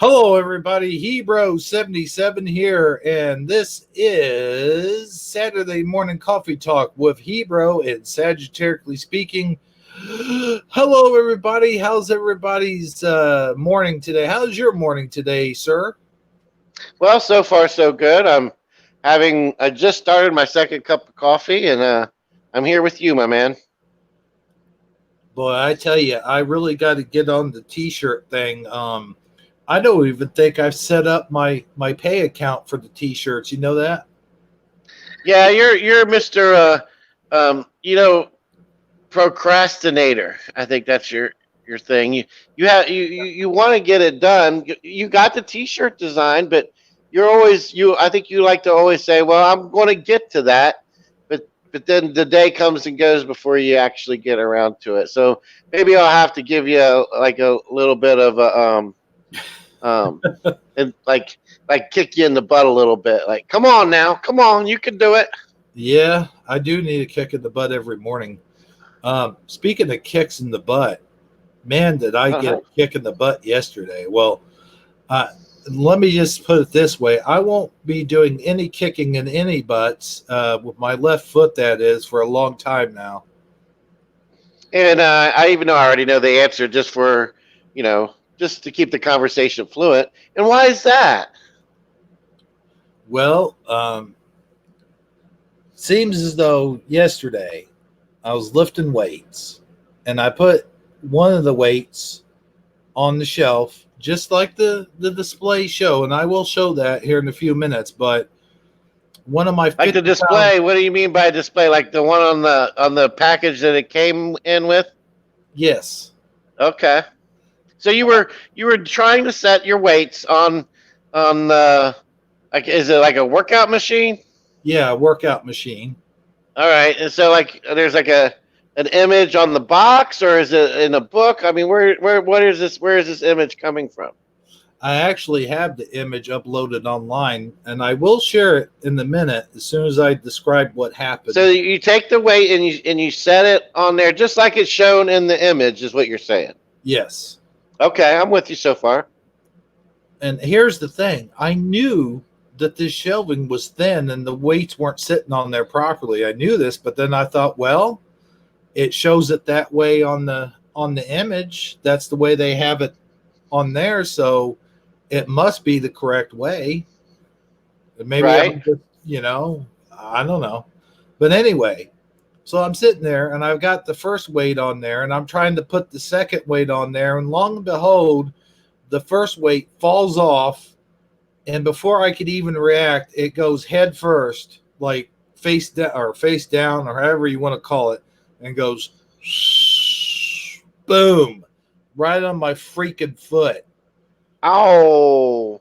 Hello, everybody. Hebro77 here, and this is Saturday Morning Coffee Talk with Hebro and Sagittarically Speaking. Hello, everybody. How's everybody's morning today? How's your morning today, sir? Well, so far so good. I just started my second cup of coffee, and I'm here with you, my man. Boy, I tell you, I really got to get on the T-shirt thing. I don't even think I've set up my pay account for the T-shirts. You know that? Yeah, you're Mister you know, procrastinator. I think that's your thing. You want to get it done. You got the T-shirt design, but you're always you. I think you like to always say, "Well, I'm going to get to that," but then the day comes and goes before you actually get around to it. So maybe I'll have to give you like a little bit of a um and like kick you in the butt a little bit. Like, come on now, come on, you can do it. Yeah, I do need a kick in the butt every morning. Speaking of kicks in the butt, man, did I get Uh-huh. a kick in the butt yesterday. Well, uh, let me just put it this way. I won't be doing any kicking in any butts with my left foot, that is, for a long time now. And I even know I already know the answer just for just to keep the conversation fluent. And why is that? Well, seems as though yesterday I was lifting weights and I put one of the weights on the shelf, just like the display show. And I will show that here in a few minutes. But one of my Like the 50-pound, display? What do you mean by display? Like the one on the package that it came in with? yes, Okay. So you were trying to set your weights on like, is it like a workout machine? yeah, workout machine. All right. And so like there's like a an image on the box, or is it in a book? I mean, where is this image coming from? I actually have the image uploaded online, and I will share it in a minute as soon as I describe what So happened. you take the weight and you set it on there just like it's shown in the image, is what you're saying. Yes. Okay, I'm with you so far. And here's the thing, I knew that this shelving was thin and the weights weren't sitting on there properly. I knew this, but then I thought, well, it shows it that way on the image. That's the way they have it on there, so it must be the correct way. Maybe Right? I'm just, I don't know. But anyway, so I'm sitting there and I've got the first weight on there and I'm trying to put the second weight on there. And long and behold, the first weight falls off. And before I could even react, it goes head first, like face down or however you want to call it, and goes boom right on my freaking foot. Oh,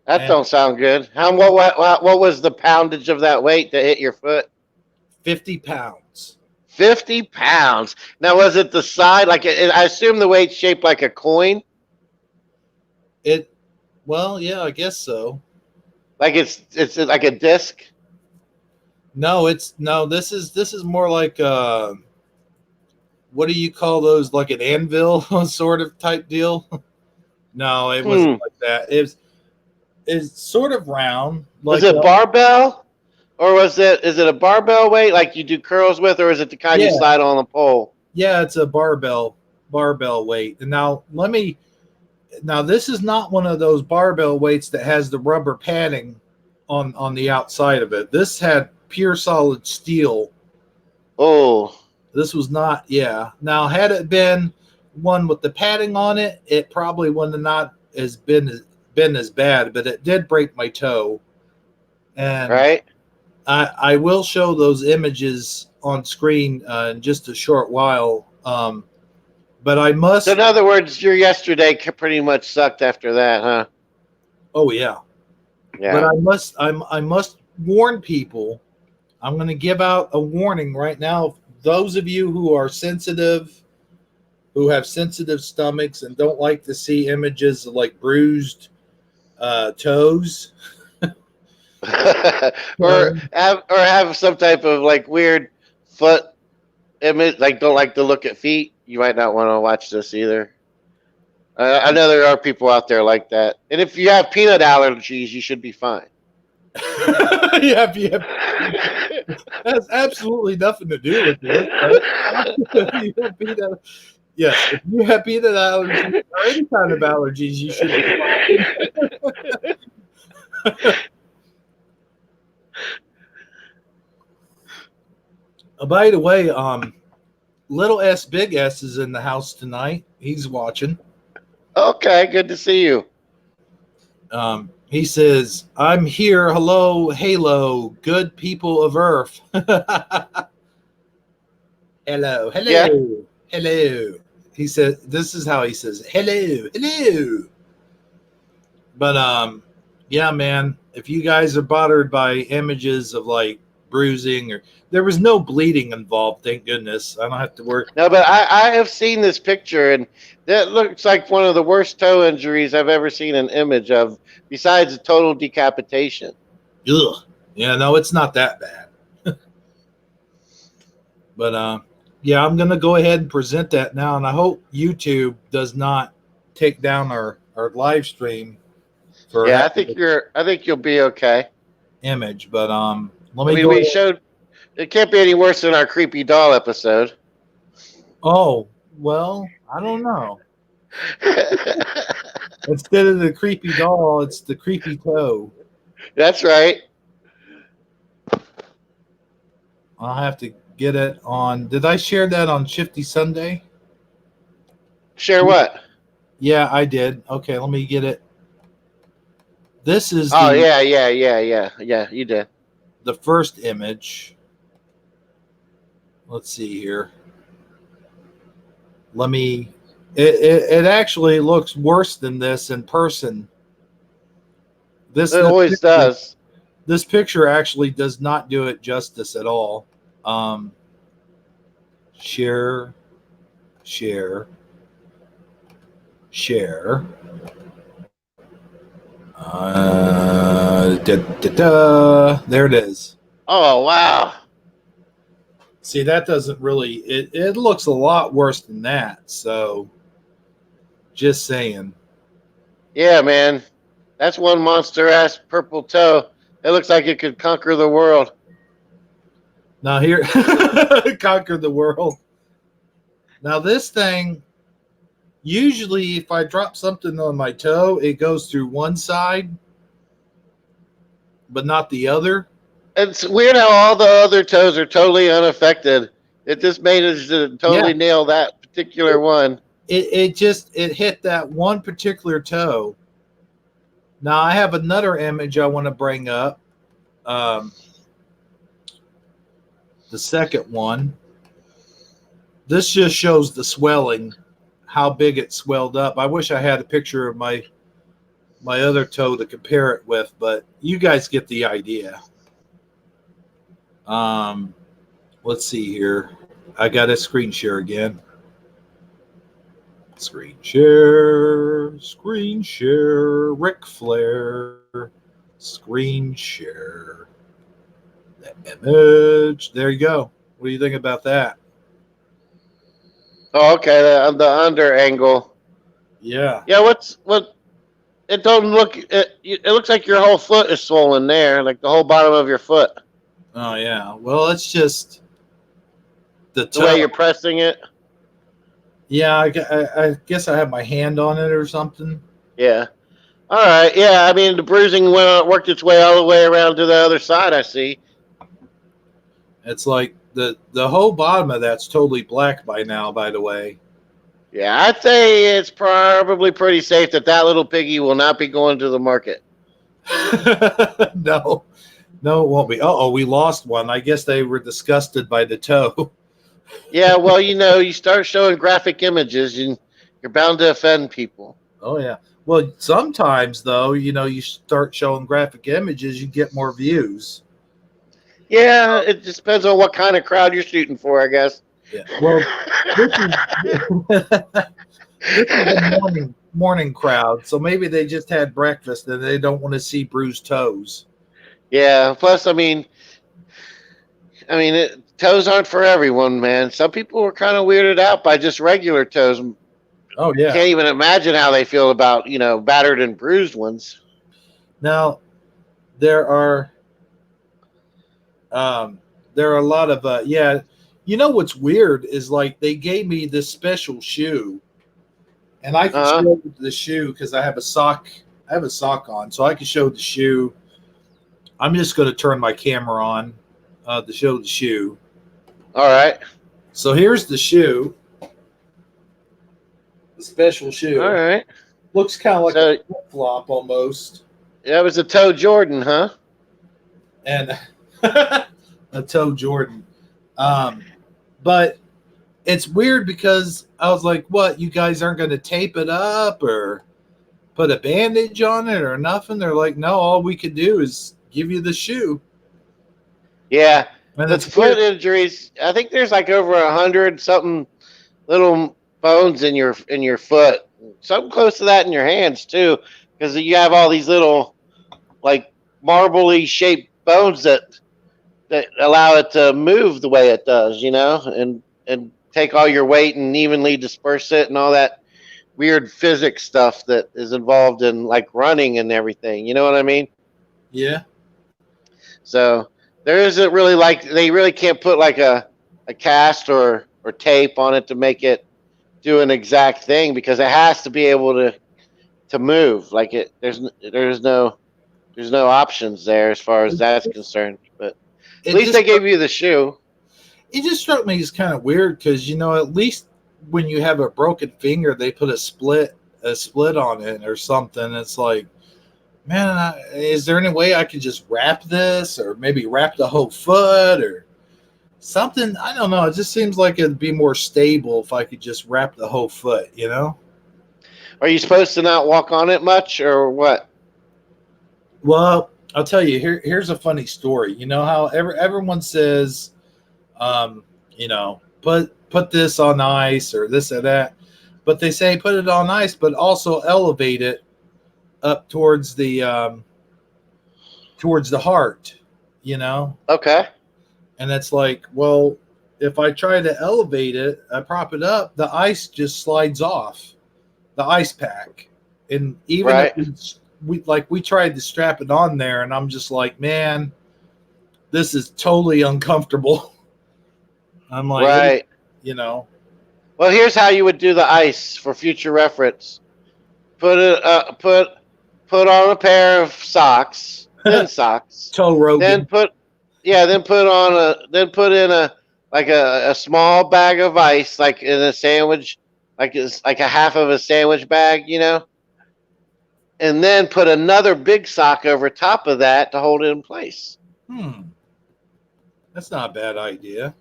that And don't sound good. What was the poundage of that weight that hit your foot? 50 pounds. 50 pounds. Now, was it the side? Like I assume the weight's shaped like a coin. It, well, yeah, I guess so. Like it's like a disc. No, no. This is more like what do you call those? Like an anvil sort of type deal. No, it wasn't Hmm. like that. It's sort of round, Was like it barbell, or is it a barbell weight like you do curls with, or is it the kind you yeah, slide on a pole? yeah. It's a barbell weight. And now this is not one of those barbell weights that has the rubber padding on the outside of it. This had pure solid steel. Oh, This was not, yeah. Now, had it been one with the padding on it, it probably would have not as been as bad, but it did break my toe. And right. I will show those images on screen in just a short while. But I So in must, other words, your yesterday pretty much sucked after that, huh? oh yeah, but Yeah. I must warn people. I'm going to give out a warning right now. Those of you who are sensitive, who have sensitive stomachs and don't like to see images of like bruised toes. or have some type of like weird foot image, like don't like to look at feet. You might not want to watch this either. I know there are people out there like that. And if you have peanut allergies, you should be fine. Yeah, has absolutely nothing to do with this. Yes, if you have peanut allergies or any kind of allergies, you should be fine. By the way, little S Big S is in the house tonight. He's watching. Okay, good to see you. He says, "I'm here. Hello, Halo, good people of Earth." Hello, Yeah. hello. He said, "This is how he says, hello." But yeah, man. If you guys are bothered by images of like bruising or there was no bleeding involved, thank goodness. I don't have to worry. No, but I have seen this picture, and that looks like one of the worst toe injuries I've ever seen an image of, besides a total decapitation. Ugh. Yeah, no, it's not that bad. But yeah, I'm gonna go ahead and present that now, and I hope YouTube does not take down our live stream for Yeah, I think you'll be okay. image. But let I me mean, go we ahead. showed it can't be any worse than our creepy doll episode. Oh, well, I don't know. Instead of the creepy doll, it's the creepy toe. That's right. I'll have to get it on. Did I share that on Shifty Sunday? Share what? Yeah, I did. Okay, let me get it. This is Oh, yeah. You did. the first image. Let's see here. Let me. It actually looks worse than this in person. It always does. This picture actually does not do it justice at all. Share. There it is. Oh, wow. See, that doesn't really. It looks a lot worse than that. So, just saying. Yeah, man. That's one monster ass purple toe. It looks like it could conquer the world. Now here, conquer the world. Now this thing, usually if I drop something on my toe, it goes through one side, but not the other. It's weird how all the other toes are totally unaffected. It just made us to totally nail that particular one. It hit that one particular toe. Now I have another image I want to bring up. The second one. This just shows the swelling, how big it swelled up. I wish I had a picture of my other toe to compare it with, but you guys get the idea. Let's see here. I got a screen share again. Screen share, Ric Flair, screen share. The image. There you go. What do you think about that? Oh, okay. The under angle. Yeah. Yeah. What? It don't look. It looks like your whole foot is swollen there, like the whole bottom of your foot. Oh yeah. Well, it's just the way you're pressing it. Yeah, I guess I have my hand on it or something. Yeah. All right. Yeah. I mean, the bruising worked its way all the way around to the other side. I see. It's like the whole bottom of that's totally black by now. By the way. Yeah, I'd say it's probably pretty safe that little piggy will not be going to the market. No, it won't be. Oh, we lost one. I guess they were disgusted by the toe. Yeah, well, you start showing graphic images, and you're bound to offend people. Oh yeah. Well, sometimes though, you start showing graphic images, you get more views. Yeah, it just depends on what kind of crowd you're shooting for, I guess. Yeah. Well, this is a morning crowd, so maybe they just had breakfast and they don't want to see bruised toes. Yeah. Plus, toes aren't for everyone, man. Some people were kind of weirded out by just regular toes. Oh yeah. Can't even imagine how they feel about battered and bruised ones. Now there are there are a lot of yeah. You know what's weird is like they gave me this special shoe, and I can Uh huh. show the shoe because I have a sock. I have a sock on, so I can show the shoe. I'm just going to turn my camera on to show the shoe. All right. So here's the shoe, the special All shoe. right. Looks kind of like a So flip flop almost, that was a toe Jordan, huh? and a toe Jordan. Um, but it's weird because I was like, "What? You guys aren't going to tape it up or put a bandage on it or nothing?" They're like, "No, all we could do is give you the shoe." Yeah. And The it's foot weird. injuries. I think there's like over 100 something little bones in your foot. Something close to that in your hands too, because you have all these little like marbly shaped bones that allow it to move the way it does, and take all your weight and evenly disperse it and all that weird physics stuff that is involved in like running and everything. You know what I mean? Yeah. So there isn't really like they really can't put like a cast or tape on it to make it do an exact thing because it has to be able to move. Like it there's no options there as far as that's concerned. But at It least just they gave you the shoe. it just struck me as kind of weird because at least when you have a broken finger, they put a split on it or something. It's like, man, is there any way I could just wrap this or maybe wrap the whole foot or something? I don't know. It just seems like it'd be more stable if I could just wrap the whole foot. Are you supposed to not walk on it much or what? Well, I'll tell you. Here's a funny story. You know how everyone says, put this on ice or this or that, but they say put it on ice, but also elevate it up towards the heart. You know, Okay. and it's like, well, if I try to elevate it, I prop it up, the ice just slides off the ice pack, and even if Right. we tried to strap it on there, and I'm just like, man, this is totally uncomfortable. I'm like, Right. you know, Well, here's how you would do the ice for future reference. Put it put on a pair of socks, thin socks. Toe Then Rogan. put in a small bag of ice, like in a sandwich, like it's like a half of a sandwich bag, and then put another big sock over top of that to hold it in place. Hmm, that's not a bad idea.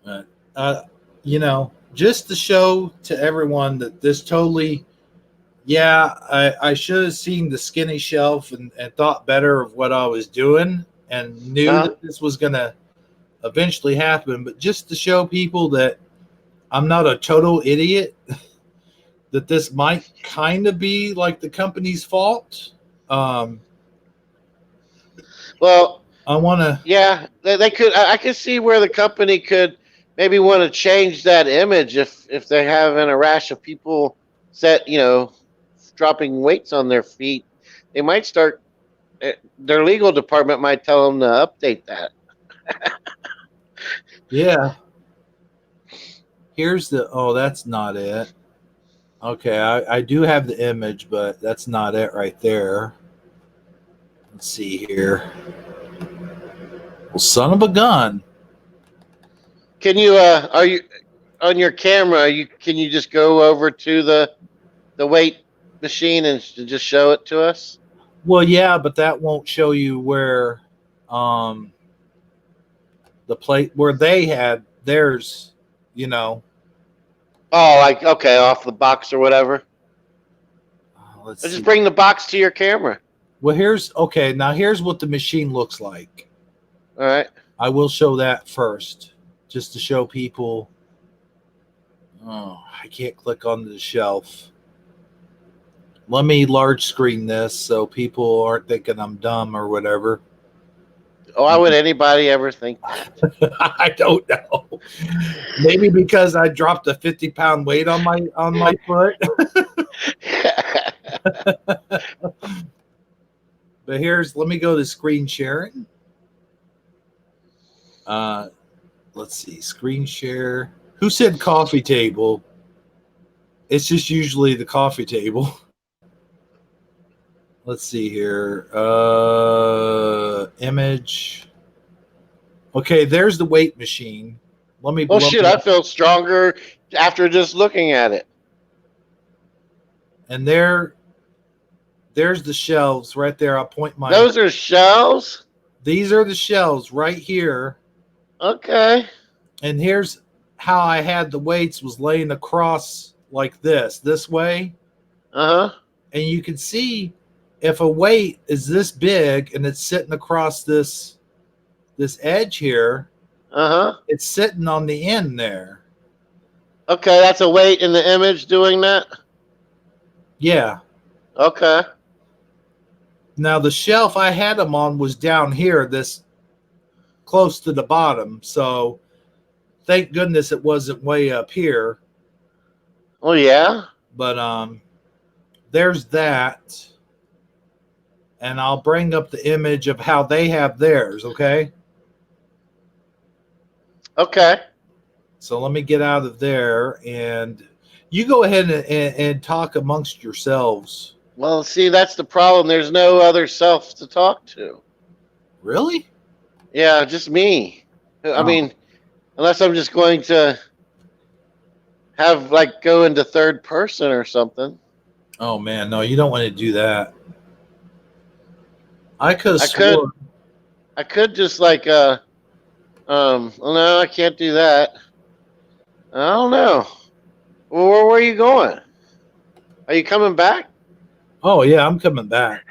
But, just to show to everyone that this totally, yeah, I should have seen the skinny shelf and thought better of what I was doing and knew Uh-huh. that this was going to eventually happen. But just to show people that I'm not a total idiot, that this might kind of be like the company's fault. Um, Well, I want to, yeah, they could. I could see where the company could maybe want to change that image if they're having a rash of people set, dropping weights on their feet. They might start. Their legal department might tell them to update that. yeah. Here's oh, that's not it. Okay, I do have the image, but that's not it right there. Let's see here. Well, son of a gun. Can you? Are you on your camera? Can you just go over to the weight machine and just show it to us? Well, yeah, but that won't show you where the plate where they had theirs, you know. Oh, like okay, off the box or whatever. Let's Just see. bring the box to your camera. Well, now here's what the machine looks like. All right. I will show that first just to show people. Oh, I can't click onto the shelf. Let me large screen this so people aren't thinking I'm dumb or whatever. Why would anybody ever think that? I don't know. Maybe because I dropped a 50-pound weight on my foot. But let me go to screen sharing. Let's see, screen share. Who said coffee table? It's just usually the coffee table. Let's see here. Image. Okay, there's the weight machine. Let me. Oh shit! I feel stronger after just looking at it. And there's the shelves right there. I'll point my. Those are shelves. These are the shelves right here. Okay. And here's how I had the weights was laying across like this way. Uh-huh. And you can see if a weight is this big and it's sitting across this edge here, it's sitting on the end there. Okay, that's a weight in the image doing that? Yeah. Okay. Now the shelf I had them on was down here, this close to the bottom. So thank goodness it wasn't way up here. Oh yeah. But there's that. And I'll bring up the image of how they have theirs, okay? Okay. So let me get out of there, and you go ahead and talk amongst yourselves. Well, see, that's the problem. There's no other self to talk to. Really? Yeah, just me. I mean, unless I'm just going to have, like, go into third person or something. Oh, man, no, you don't want to do that. I could have sworn. I could just, like, well, no, I can't do that. I don't know. Well, where are you going? Are you coming back? Oh, yeah, I'm coming back.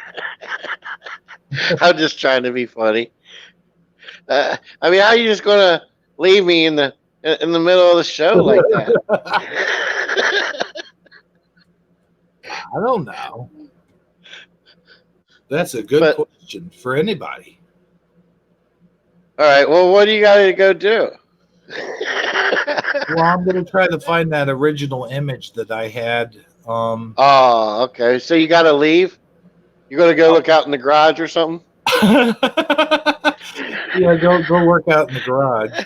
I'm just trying to be funny. I mean, how are you just going to leave me in the middle of the show like that? I don't know. That's a good question for anybody. All right. Well, what do you got to go do? Well, I'm going to try to find that original image that I had. Oh, okay. So you got to leave? You're going to go look out in the garage or something? Yeah, go work out in the garage.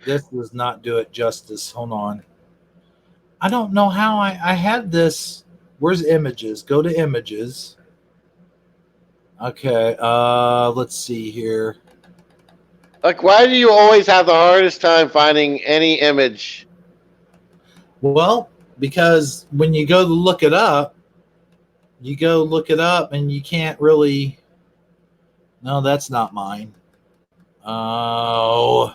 This does not do it justice. Hold on. I don't know how I had this. Where's images? Go to images. Okay, let's see here. Like, why do you always have the hardest time finding any image? Well, because when you go to look it up, and you can't really. No, that's not mine. Oh.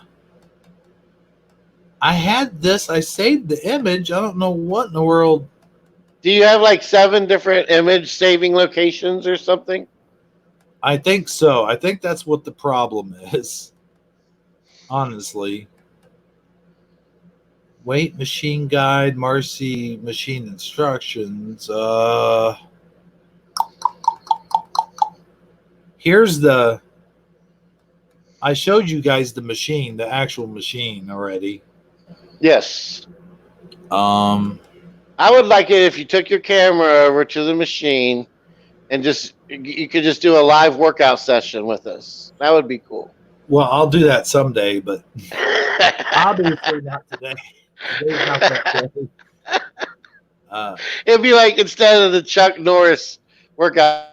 I had this. I saved the image. I don't know what in the world. Do you have like 7 different image saving locations or something? I think so. I think that's what the problem is. Honestly. Weight machine guide, Marcy machine instructions. Here's the. I showed you guys the machine, the actual machine already. Yes. I would like it if you took your camera over to the machine and you could just do a live workout session with us. That would be cool. Well, I'll do that someday, but obviously not today. Today's not that day. It'd be like instead of the Chuck Norris workout.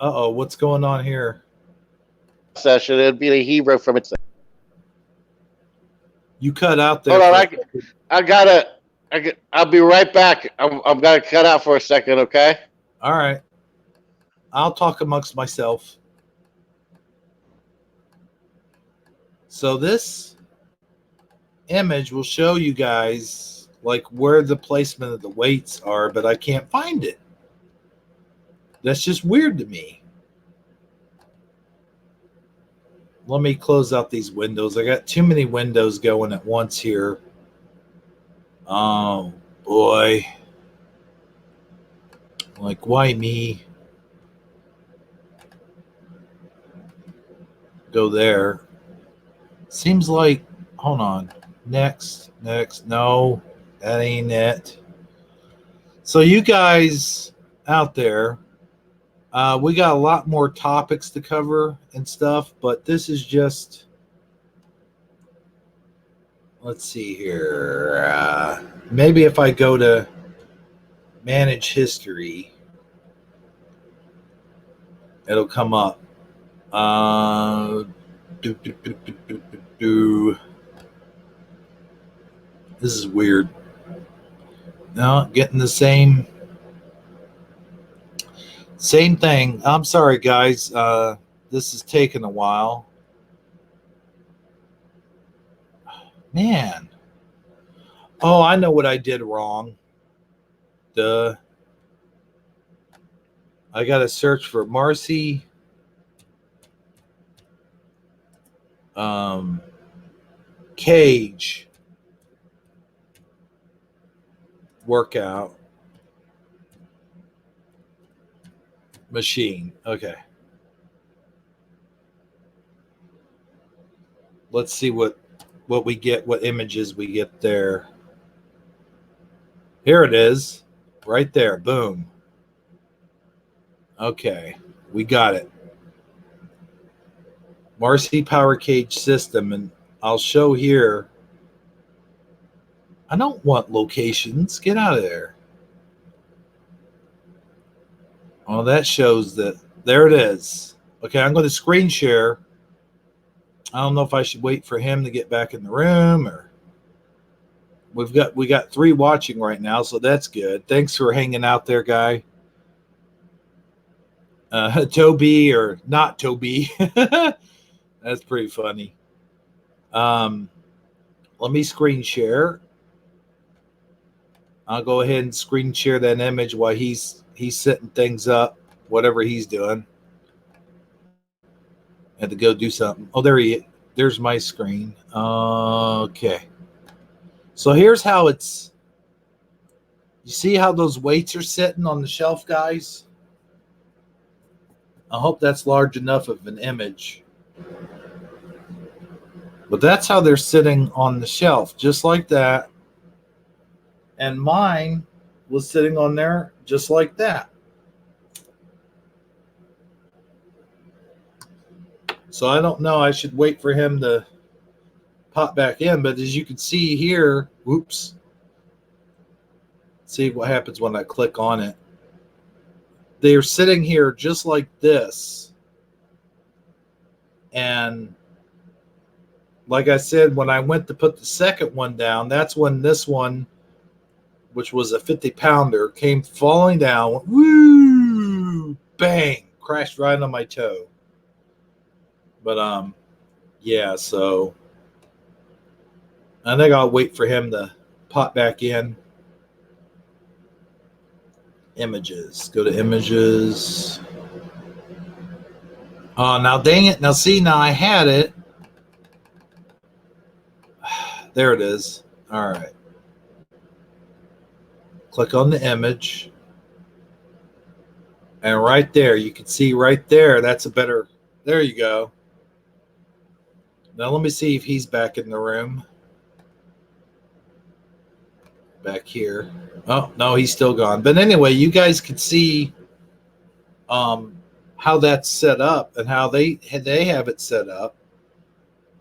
Uh-oh, what's going on here? Session. It'd be a hero from its. You cut out there. Hold on, I'll be right back. I'm gonna cut out for a second, okay? All right. I'll talk amongst myself. So this image will show you guys like where the placement of the weights are, but I can't find it. That's just weird to me. Let me close out these windows. I got too many windows going at once here. Oh, boy. Like, why me? Go there. Seems like, hold on. Next. No, that ain't it. So you guys out there, we got a lot more topics to cover and stuff, but this is just, let's see here. Maybe if I go to manage history, it'll come up. Do, do, do, do, do, do, do. This is weird. No, getting the same thing. I'm sorry, guys. This is taking a while. Man. Oh, I know what I did wrong. Duh. I got to search for Marcy. Cage workout machine. Okay. Let's see what we get, what images we get there. Here it is. Right there. Boom. Okay. We got it. Marcy Power Cage System. And I'll show here. I don't want locations. Get out of there. Oh, that shows that. There it is. Okay, I'm going to screen share. I don't know if I should wait for him to get back in the room, or we got 3 watching right now, so that's good. Thanks for hanging out there, guy. Toby or not Toby. That's pretty funny. Let me screen share. I'll go ahead and screen share that image while he's setting things up, whatever he's doing. Had to go do something. Oh, there's my screen. Okay. So here's how it's. You see how those weights are sitting on the shelf, guys? I hope that's large enough of an image. But that's how they're sitting on the shelf, just like that. And mine was sitting on there just like that. So I don't know. I should wait for him to pop back in. But as you can see here, whoops. See what happens when I click on it. They're sitting here just like this. And like I said, when I went to put the second one down, that's when this one, which was a 50-pounder, came falling down. Woo! Bang! Crashed right on my toe. But yeah, so I think I'll wait for him to pop back in. Images. Go to images. Oh, now dang it. Now see, now I had it. There it is. All right. Click on the image. And right there, you can see right there, that's a better, there you go. Now let me see if he's back in the room. Back here. Oh, no, he's still gone. But anyway, you guys can see how that's set up and how they have it set up.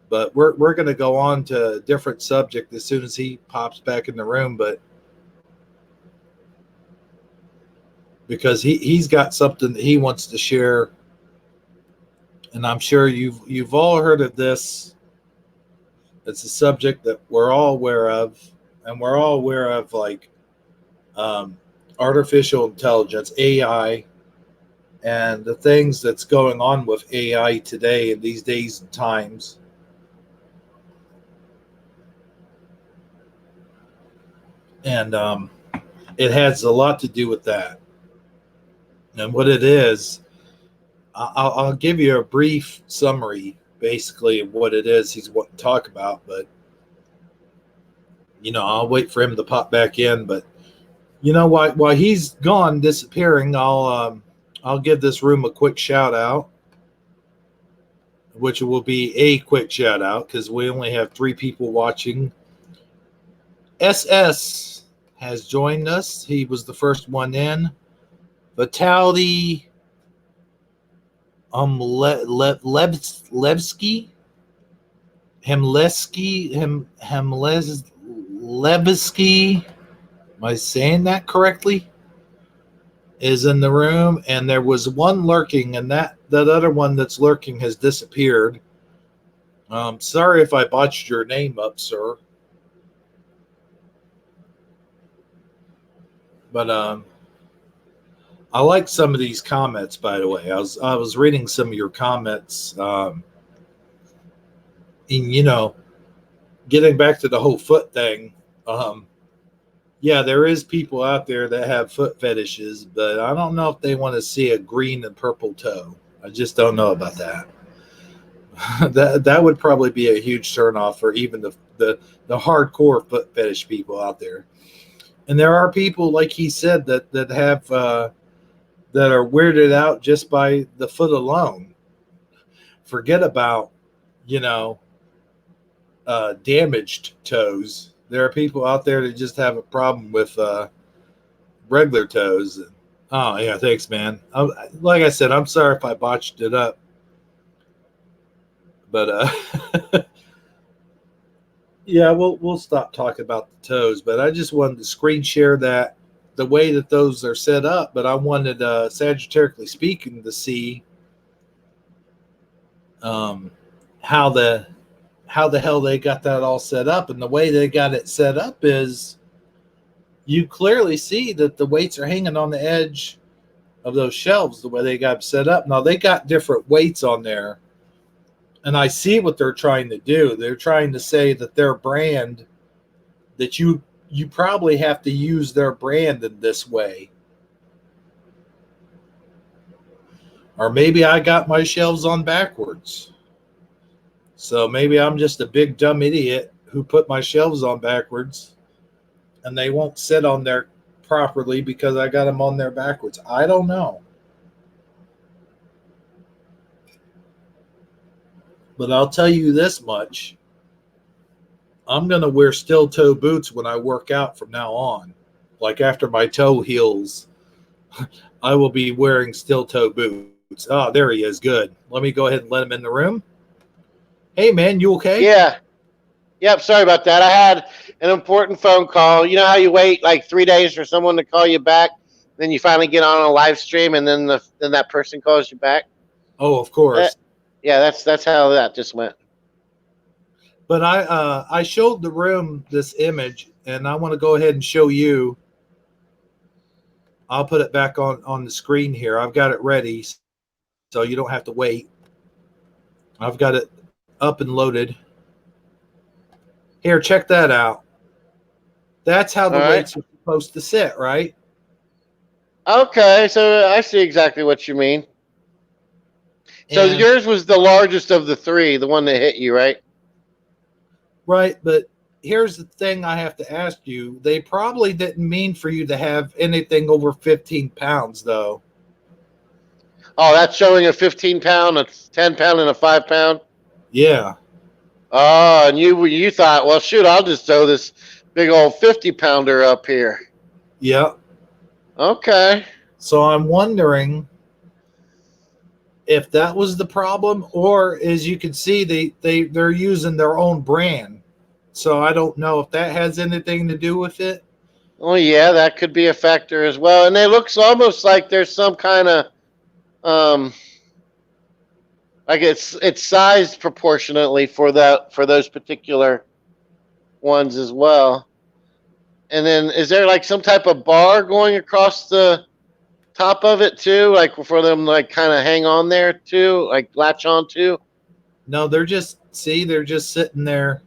But we're going to go on to a different subject as soon as he pops back in the room. But because he's got something that he wants to share, and I'm sure you've all heard of this. It's a subject that we're all aware of, and we're all aware of, like artificial intelligence, AI, and the things that's going on with AI today in these days and times. And it has a lot to do with that. And what it is, I'll give you a brief summary, basically, of what it is he's wanting to talk about. But, I'll wait for him to pop back in. But You know, while he's gone, disappearing, I'll give this room a quick shout out, which will be a quick shout out because we only have 3 people watching. SS has joined us. He was the first one in. Vitality Levsky Lebesky. Am I saying that correctly? Is in the room, and there was one lurking, and that other one that's lurking has disappeared. Sorry if I botched your name up, sir. But I like some of these comments, by the way. I was reading some of your comments. And you know, getting back to the whole foot thing. Yeah, there is people out there that have foot fetishes, but I don't know if they want to see a green and purple toe. I just don't know about that. that would probably be a huge turnoff for even the hardcore foot fetish people out there. And there are people, like he said, that have that are weirded out just by the foot alone. Forget about, you know, damaged toes. There are people out there that just have a problem with regular toes. Oh, yeah, thanks, man. Like I said, I'm sorry if I botched it up. But, yeah, we'll stop talking about the toes. But I just wanted to screen share that, the way that those are set up. But I wanted, Sagittarically speaking, to see how the hell they got that all set up. And the way they got it set up is you clearly see that the weights are hanging on the edge of those shelves the way they got set up. Now they got different weights on there, and I see what they're trying to do. They're trying to say that their brand, that you probably have to use their brand in this way. Or maybe I got my shelves on backwards. So maybe I'm just a big dumb idiot who put my shelves on backwards and they won't sit on there properly because I got them on there backwards. I don't know. But I'll tell you this much. I'm going to wear steel toe boots when I work out from now on. Like after my toe heals, I will be wearing steel toe boots. Oh, there he is. Good. Let me go ahead and let him in the room. Hey, man, you okay? Yeah. Yep. Sorry about that. I had an important phone call. You know how you wait like 3 days for someone to call you back, then you finally get on a live stream, and then that person calls you back. Oh, of course. Yeah, that's how that just went. But I showed the room this image, and I want to go ahead and show you. I'll put it back on the screen here. I've got it ready, so you don't have to wait. I've got it up and loaded. Here, check that out. That's how the weights are supposed to sit, right? Okay, so I see exactly what you mean. So yours was the largest of the 3, the one that hit you, right? Right, but here's the thing I have to ask you. They probably didn't mean for you to have anything over 15 pounds, though. Oh, that's showing a 15-pound, a 10-pound, and a 5-pound? Yeah. Oh, and you thought, well, shoot, I'll just throw this big old 50-pounder up here. Yeah. Okay. So I'm wondering if that was the problem, or as you can see, they're using their own brand. So I don't know if that has anything to do with it. Oh, yeah, that could be a factor as well. And it looks almost like there's some kind of like it's sized proportionately for those particular ones as well. And then is there like some type of bar going across the top of it too, like for them like kind of hang on there too, like latch on to? No, they're just sitting there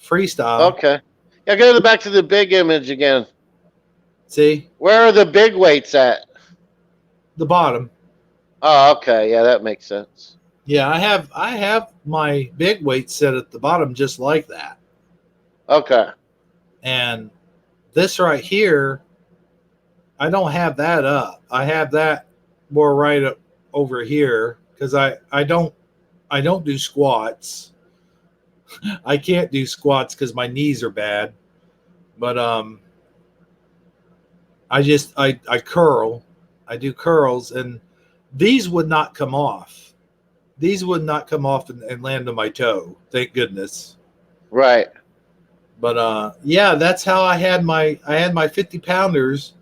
freestyle. Okay. Yeah, go back to the big image again. See? Where are the big weights at? The bottom. Oh, okay. Yeah, that makes sense. Yeah, I have my big weight set at the bottom just like that. Okay. And This right here, I don't have that up. I have that more right up over here because I don't do squats. I can't do squats because my knees are bad. But I curl. I do curls, and these would not come off. These would not come off and land on my toe. Thank goodness. Right. But yeah, that's how I had my 50 pounders,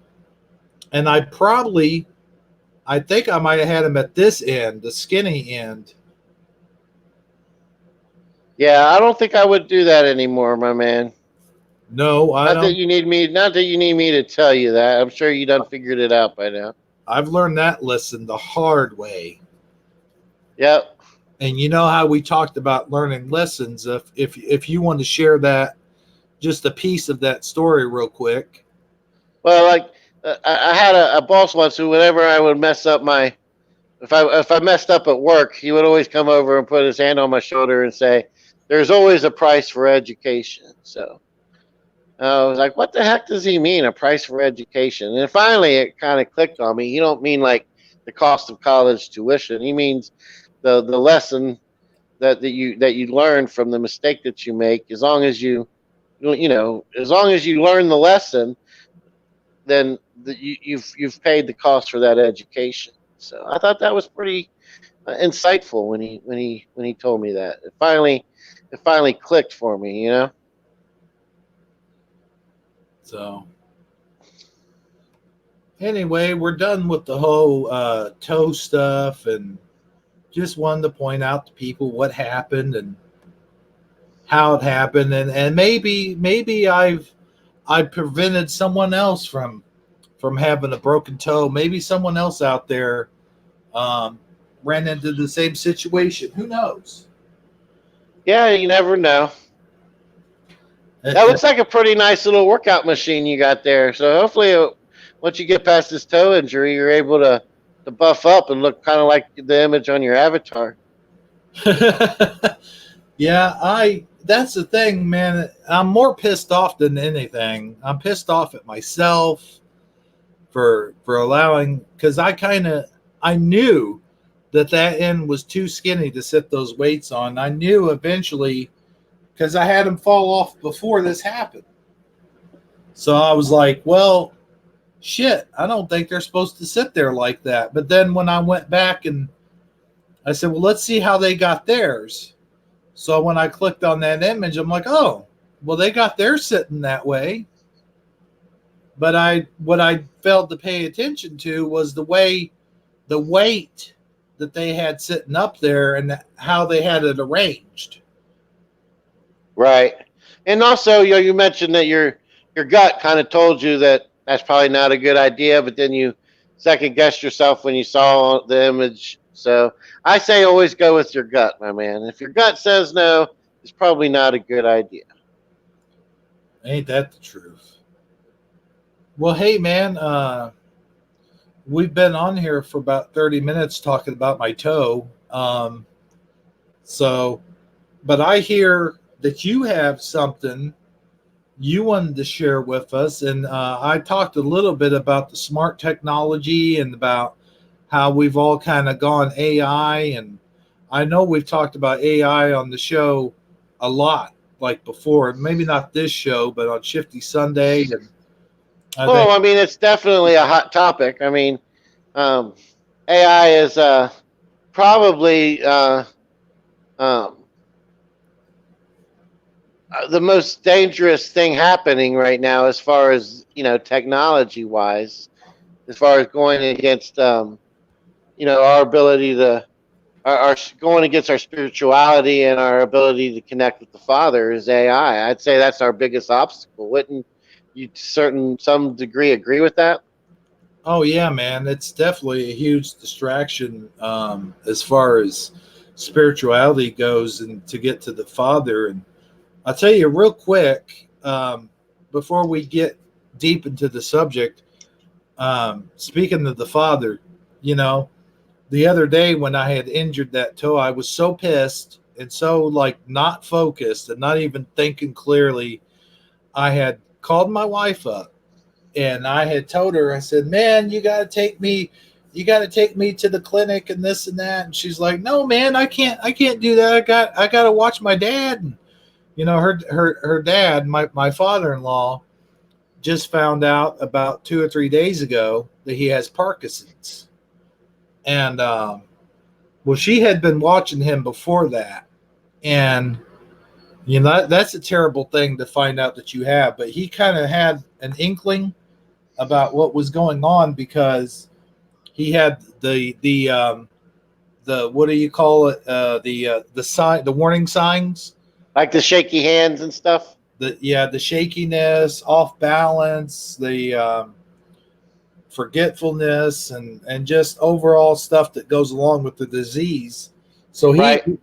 and I think I might have had them at this end, the skinny end. Yeah, I don't think I would do that anymore, my man. No, I Not that don't. you need me. Not that you need me to tell you that. I'm sure you done figured it out by now. I've learned that lesson the hard way. Yep. And you know how we talked about learning lessons. If you want to share that, just a piece of that story, real quick. Well, like I had a boss once who, whenever I would mess up my, if I messed up at work, he would always come over and put his hand on my shoulder and say, "There's always a price for education." So I was like, "What the heck does he mean, a price for education?" And finally, it kind of clicked on me. He don't mean like the cost of college tuition. He means the lesson that you learn from the mistake that you make. As long as as long as you learn the lesson, then you've paid the cost for that education. So I thought that was pretty insightful when he told me that. It finally clicked for me. So anyway, we're done with the whole toe stuff, and just wanted to point out to people what happened and how it happened, and maybe I prevented someone else from having a broken toe. Maybe someone else out there um, ran into the same situation. Who knows? Yeah, you never know. That Uh, looks like a pretty nice little workout machine you got there. So hopefully, once you get past this toe injury, you're able to buff up and look kind of like the image on your avatar. yeah, I that's the thing, man. I'm more pissed off than anything. I'm pissed off at myself for allowing, because I knew that end was too skinny to sit those weights on. I knew eventually, because I had them fall off before this happened. So I was like, well, shit, I don't think they're supposed to sit there like that. But then when I went back and I said, well, let's see how they got theirs. So when I clicked on that image, I'm like, oh, well, they got theirs sitting that way. But what I failed to pay attention to was the weight that they had sitting up there and how they had it arranged. Right. And also, you mentioned that your gut kind of told you that that's probably not a good idea, but then you second guessed yourself when you saw the image. So I say always go with your gut, my man. If your gut says no, it's probably not a good idea. Ain't that the truth? Well, hey, man, we've been on here for about 30 minutes talking about my toe. So, but I hear that you have something you wanted to share with us. And I talked a little bit about the smart technology and about how we've all kind of gone AI. And I know we've talked about AI on the show a lot, like before, maybe not this show, but on Shifty Sunday. And I Well, think, I mean, it's definitely a hot topic. I mean, um, AI is probably um, the most dangerous thing happening right now, as far as technology wise, as far as going against our ability to our going against our spirituality and our ability to connect with the Father is AI. I'd say that's our biggest obstacle. Wouldn't you, some degree, agree with that? oh, yeah, man, it's definitely a huge distraction as far as spirituality goes and to get to the Father. And I'll tell you real quick, before we get deep into the subject, speaking of the Father, you know, the other day when I had injured that toe, I was so pissed and so like not focused and not even thinking clearly. I had called my wife up, and I had told her, I said, man, you got to take me to the clinic and this and that. And she's like, no, man, I can't do that. I got to watch my dad. And, her dad, my father-in-law, just found out about 2 or 3 days ago that he has Parkinson's. And, well, she had been watching him before that. And, that's a terrible thing to find out that you have, but he kind of had an inkling about what was going on because he had the what do you call it? The sign, the warning signs, like the shaky hands and stuff. The shakiness, off balance, the forgetfulness, and just overall stuff that goes along with the disease. So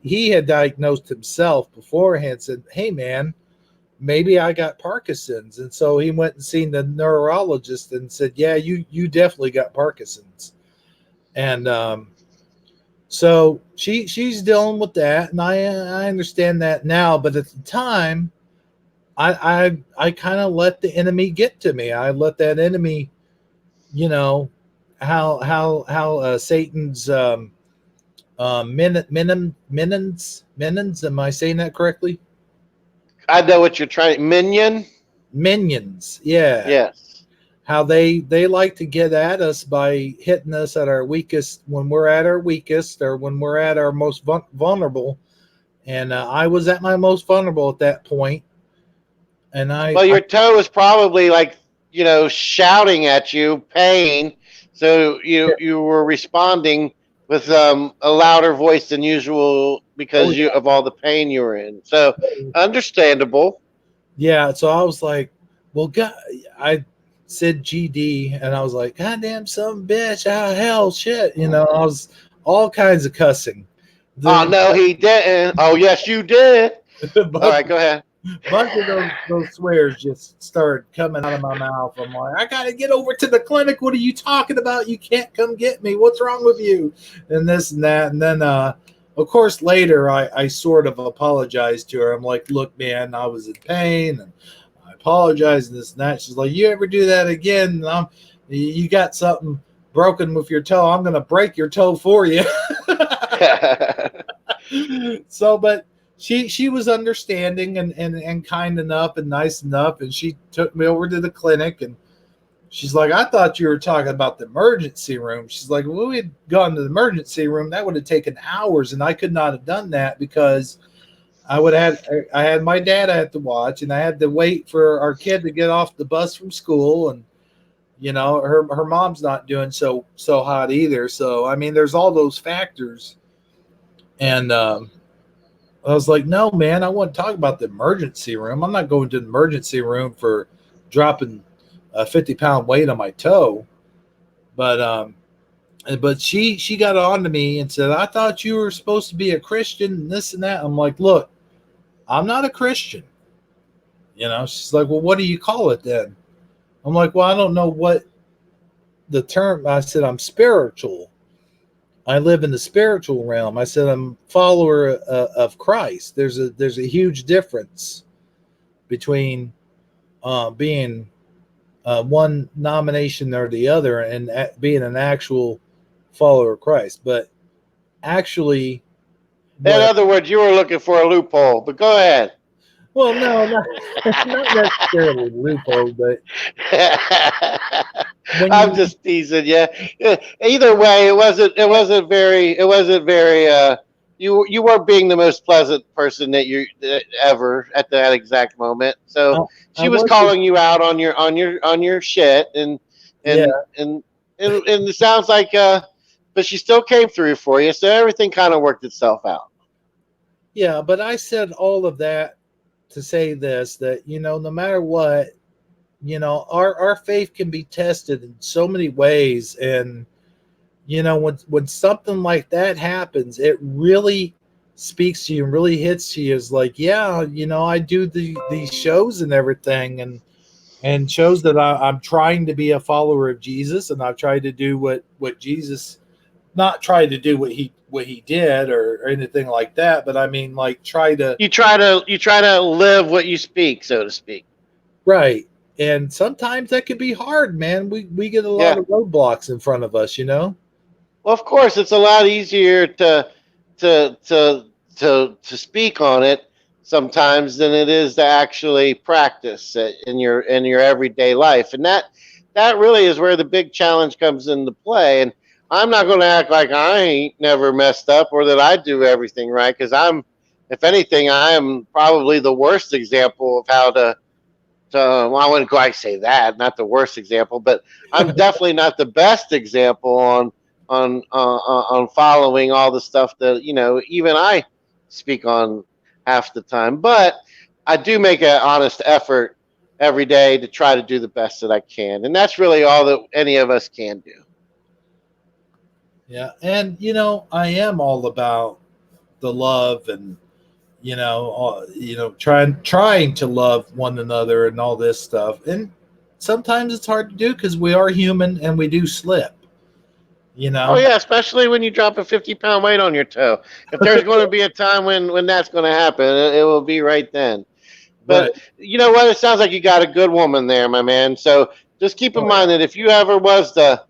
he had diagnosed himself beforehand, said, hey man, maybe I got Parkinson's. And so he went and seen the neurologist and said, yeah, you definitely got Parkinson's. And so she's dealing with that, and I understand that now, but at the time I kind of let the enemy get to me. I let that enemy, how Satan's minions, am I saying that correctly? I know what you're trying. Minions, yeah. Yes. How they like to get at us by hitting us at our weakest, when we're at our weakest, or when we're at our most vulnerable. And I was at my most vulnerable at that point. And your toe is probably like, shouting at you, pain. So you were responding with a louder voice than usual because of all the pain you were in. So understandable. Yeah. So I was like, well, God, I said GD, and I was like, God damn some bitch, hell shit. I was all kinds of cussing. Oh, no, he didn't. Oh, yes, you did. All right, go ahead. A bunch of those swears just started coming out of my mouth. I'm like, I got to get over to the clinic. What are you talking about? You can't come get me. What's wrong with you? And this and that. And then, of course, later I sort of apologized to her. I'm like, look, man, I was in pain, and I apologize and this and that. She's like, you ever do that again, you got something broken with your toe, I'm going to break your toe for you. So, but she was understanding and kind enough and nice enough, and she took me over to the clinic, and she's like, I thought you were talking about the emergency room. She's like, well, we had gone to the emergency room. That would have taken hours, and I could not have done that because I had my dad I had to watch, and I had to wait for our kid to get off the bus from school, and her mom's not doing so hot either. So I mean, there's all those factors, and I was like, no, man, I want to talk about the emergency room. I'm not going to the emergency room for dropping a 50-pound weight on my toe. But she got on to me and said, I thought you were supposed to be a Christian and this and that. I'm like, look, I'm not a Christian. She's like, well, what do you call it then? I'm like, well, I don't know what the term. I said, I'm spiritual. I live in the spiritual realm. I said, I'm a follower of Christ. There's a huge difference between being one nomination or the other and being an actual follower of Christ. But actually, in other words, you were looking for a loophole, but go ahead. Well, no, not necessarily loophole, but I'm just teasing you. Either way, it wasn't very. You weren't being the most pleasant person that you ever at that exact moment. So she was calling you out on your shit, and it sounds like, but she still came through for you. So everything kind of worked itself out. Yeah, but I said all of that to say this, that, no matter what, our faith can be tested in so many ways. And, when something like that happens, it really speaks to you and really hits you. Is like, yeah, I do these shows and everything, and shows that I'm trying to be a follower of Jesus, and I've tried to do what Jesus, not try to do what he did or anything like that, but I mean, like, you try to live what you speak, so to speak. Right. And sometimes that could be hard, man. We get a lot Yeah. of roadblocks in front of us, you know. Well, of course, it's a lot easier to to to speak on it sometimes than it is to actually practice it in your everyday life, and that really is where the big challenge comes into play. And I'm not going to act like I ain't never messed up or that I do everything right, because if anything, I am probably the worst example of how to. Well, I wouldn't quite say that, not the worst example, but I'm definitely not the best example on following all the stuff that even I speak on half the time. But I do make an honest effort every day to try to do the best that I can, and that's really all that any of us can do. Yeah, and I am all about the love and trying to love one another and all this stuff. And sometimes it's hard to do because we are human and we do slip. You Oh know, yeah, especially when you drop a 50-pound weight on your toe. If there's going to be a time when that's going to happen, it will be right then. right? But you know what? It sounds like you got a good woman there, my man. So just keep in Oh yeah, mind that if you ever was to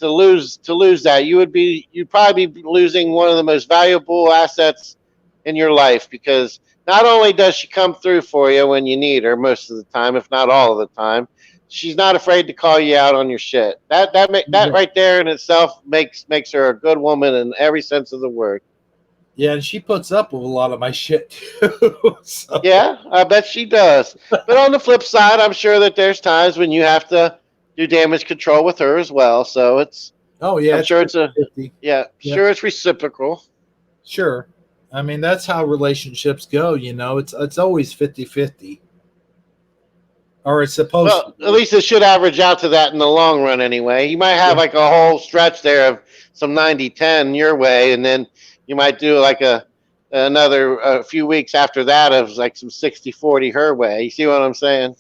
lose that, you'd probably be losing one of the most valuable assets in your life, because not only does she come through for you when you need her most of the time, if not all of the time, she's not afraid to call you out on your shit. That right. right there in itself makes her a good woman in every sense of the word. Yeah, and she puts up with a lot of my shit too. So, Yeah, I bet she does. But on the flip side, I'm sure that there's times when you have to do damage control with her as well. So oh yeah, I'm it's sure it's 50-50. yeah, Yeah, sure it's reciprocal. sure. I mean, that's how relationships go. It's always 50-50, or it's supposed to Well, at be. least it should average out to that in the long run anyway. You might have Yeah, like a whole stretch there of some 90-10 your way, and then you might do like another a few weeks after that of like some 60-40 her way. You see what I'm saying?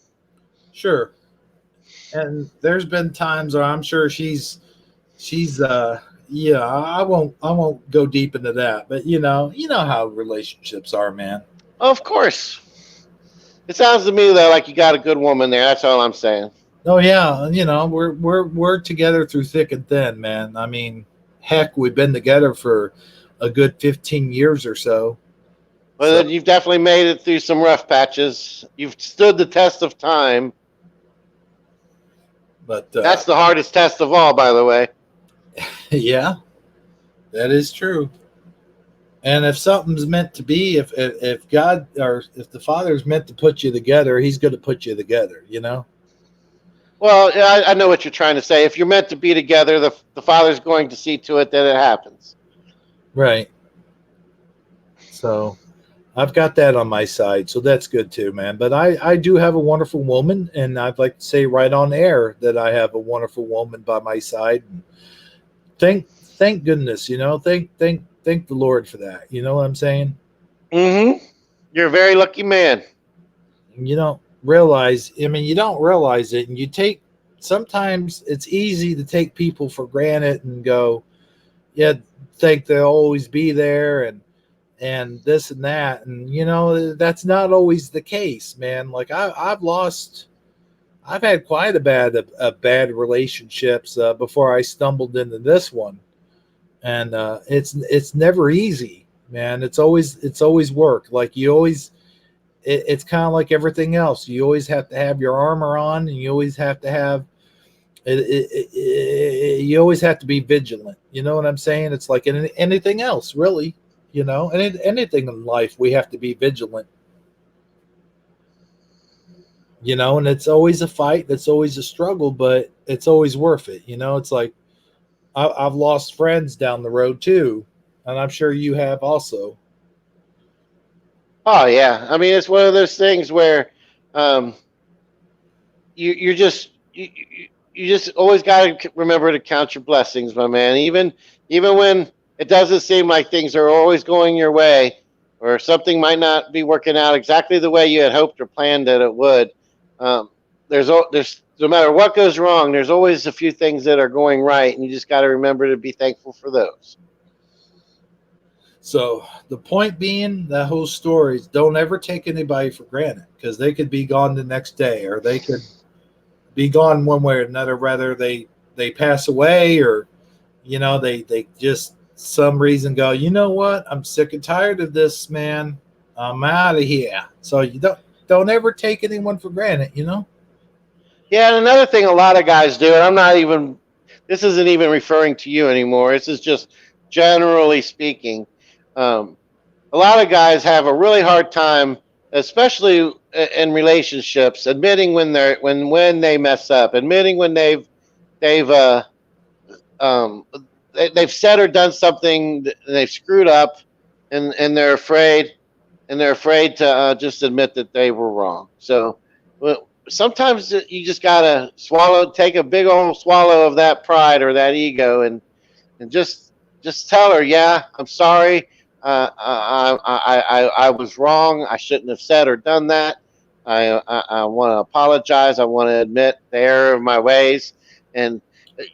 sure. And there's been times where I'm sure she's yeah, I won't go deep into that, but you know how relationships are, man. Of course. It sounds to me though like you got a good woman there. That's all I'm saying. Oh yeah, we're together through thick and thin, man. I mean, heck, we've been together for a good 15 years or so. Well, So, then you've definitely made it through some rough patches. You've stood the test of time. but That's the hardest test of all, by the way. yeah, that is true. And if something's meant to be, if God or if the Father's meant to put you together, He's going to put you together. Well, I know what you're trying to say. If you're meant to be together, the Father's going to see to it that it happens. Right. So I've got that on my side, so that's good too, man. But I do have a wonderful woman, and I'd like to say right on air that I have a wonderful woman by my side. And thank goodness, thank the Lord for that. You know what I'm saying? Mm-hmm. You're a very lucky man. You don't realize. I mean, you don't realize it, and you take. Sometimes it's easy to take people for granted and go, yeah, think they'll always be there, and this and that, and that's not always the case, man. Like I've had quite a bad relationships before I stumbled into this one, and it's never easy, man. It's always work. Like you always, it's kind of like everything else. You always have to have your armor on, and you always have to have you always have to be vigilant. You know what I'm saying? It's like anything else, really. Anything in life, we have to be vigilant. And it's always a fight. It's always a struggle, but it's always worth it. It's like I've lost friends down the road too, and I'm sure you have also. Oh yeah. I mean, it's one of those things where um, you just always got to remember to count your blessings, my man. Even when it doesn't seem like things are always going your way, or something might not be working out exactly the way you had hoped or planned that it would. Um, there's no matter what goes wrong, there's always a few things that are going right, and you just got to remember to be thankful for those. So the point being, that whole story is don't ever take anybody for granted because they could be gone the next day, or they could be gone one way or another. Whether they pass away, or they just some reason go, you know what, I'm sick and tired of this, man. I'm out of here. So you don't ever take anyone for granted. Yeah, and another thing a lot of guys do, and this isn't even referring to you anymore. This is just generally speaking. Um, a lot of guys have a really hard time, especially in relationships, admitting when they mess up, admitting when they've um, they've said or done something that they've screwed up, and they're afraid to just admit that they were wrong. So sometimes you just gotta take a big old swallow of that pride or that ego, and just tell her, yeah, I'm sorry. I was wrong. I shouldn't have said or done that. I want to apologize. I want to admit the error of my ways, and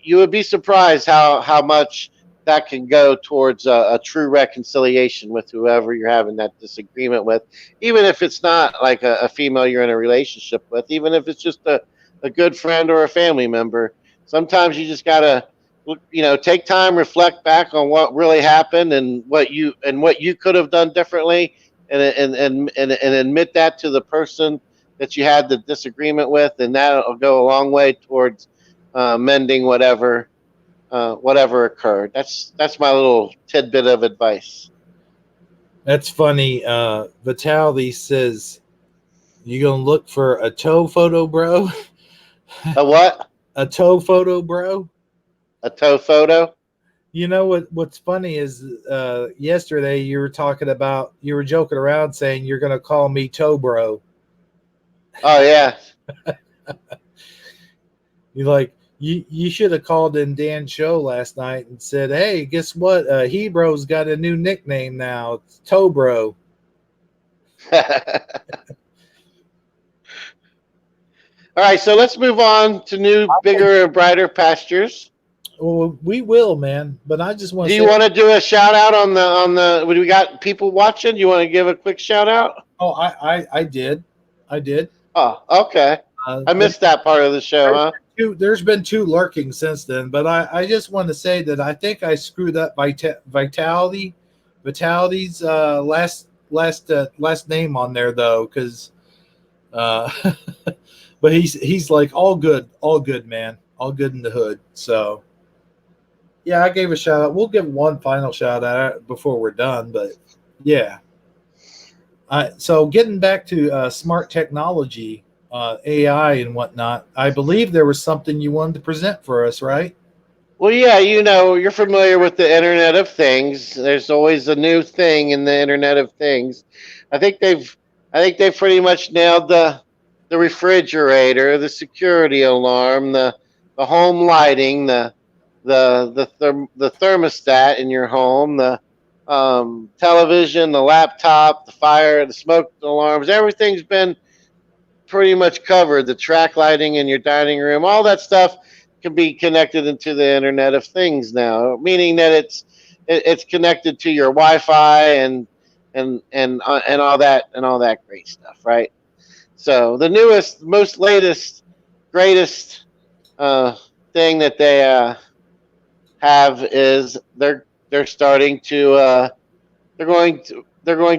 you would be surprised how much that can go towards a true reconciliation with whoever you're having that disagreement with, even if it's not like a female you're in a relationship with, even if it's just a good friend or a family member. Sometimes you just gotta take time, reflect back on what really happened and what you could have done differently, and admit that to the person that you had the disagreement with, and that'll go a long way towards mending whatever occurred. That's my little tidbit of advice. That's funny. Vitaly says, you gonna look for a toe photo, bro? A what? A toe photo, bro? A toe photo? What's funny is yesterday you were joking around saying you're gonna call me toe bro. Oh yeah. You're like, you should have called in Dan's show last night and said, hey, guess what? Hebro's got a new nickname now. It's Toe Bro. All right, so let's move on to new, bigger, and brighter pastures. Well, we will, man. But I just want to. Do you want to do a shout out on the? We got people watching. You want to give a quick shout out? Oh, I did. Oh, okay. I missed that part of the show, huh? There's been 2 lurking since then, but I just want to say that I think I screwed up Vitality's last name on there though, because but he's like all good, man, all good in the hood. So yeah, I gave a shout out. We'll give one final shout out before we're done, but yeah. So getting back to smart technology. AI and whatnot. I believe there was something you wanted to present for us, right? Well, yeah, you're familiar with the Internet of Things. There's always a new thing in the Internet of Things. I think they've pretty much nailed the refrigerator, the security alarm, the home lighting, the thermostat in your home, the television, the laptop, the fire, the smoke alarms. Everything's been pretty much covered. The track lighting in your dining room, all that stuff can be connected into the Internet of Things now, meaning that it's connected to your Wi-Fi and all that great stuff, right? So the newest, most latest, greatest thing that they have is they're starting to they're going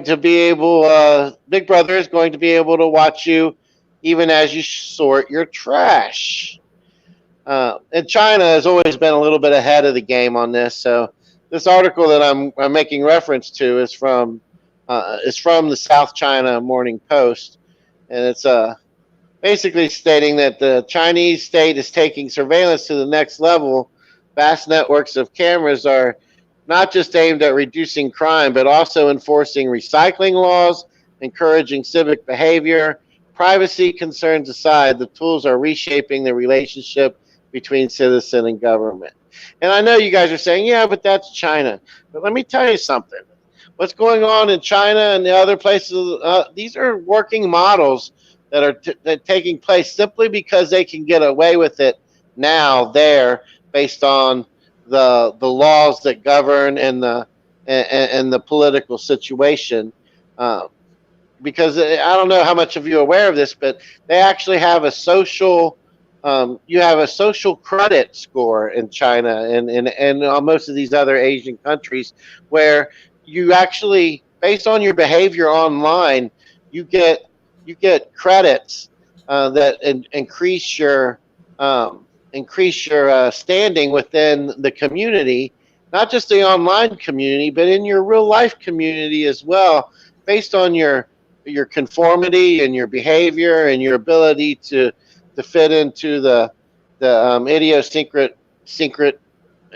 to be able Big Brother is going to be able to watch you even as you sort your trash. And China has always been a little bit ahead of the game on this. So this article that I'm making reference to is from the South China Morning Post, and it's basically stating that the Chinese state is taking surveillance to the next level. Vast networks of cameras are not just aimed at reducing crime, but also enforcing recycling laws, encouraging civic behavior. Privacy concerns aside, the tools are reshaping the relationship between citizen and government. And I know you guys are saying, yeah, but that's China. But let me tell you something. What's going on in China and the other places, these are working models that are taking place simply because they can get away with it now there based on the laws that govern and and the political situation. Because I don't know how much of you are aware of this, but they actually have a social. You have a social credit score in China and most of these other Asian countries, where you actually, based on your behavior online, you get credits increase your standing within the community, not just the online community, but in your real life community as well, based on your conformity and your behavior and your ability to fit into the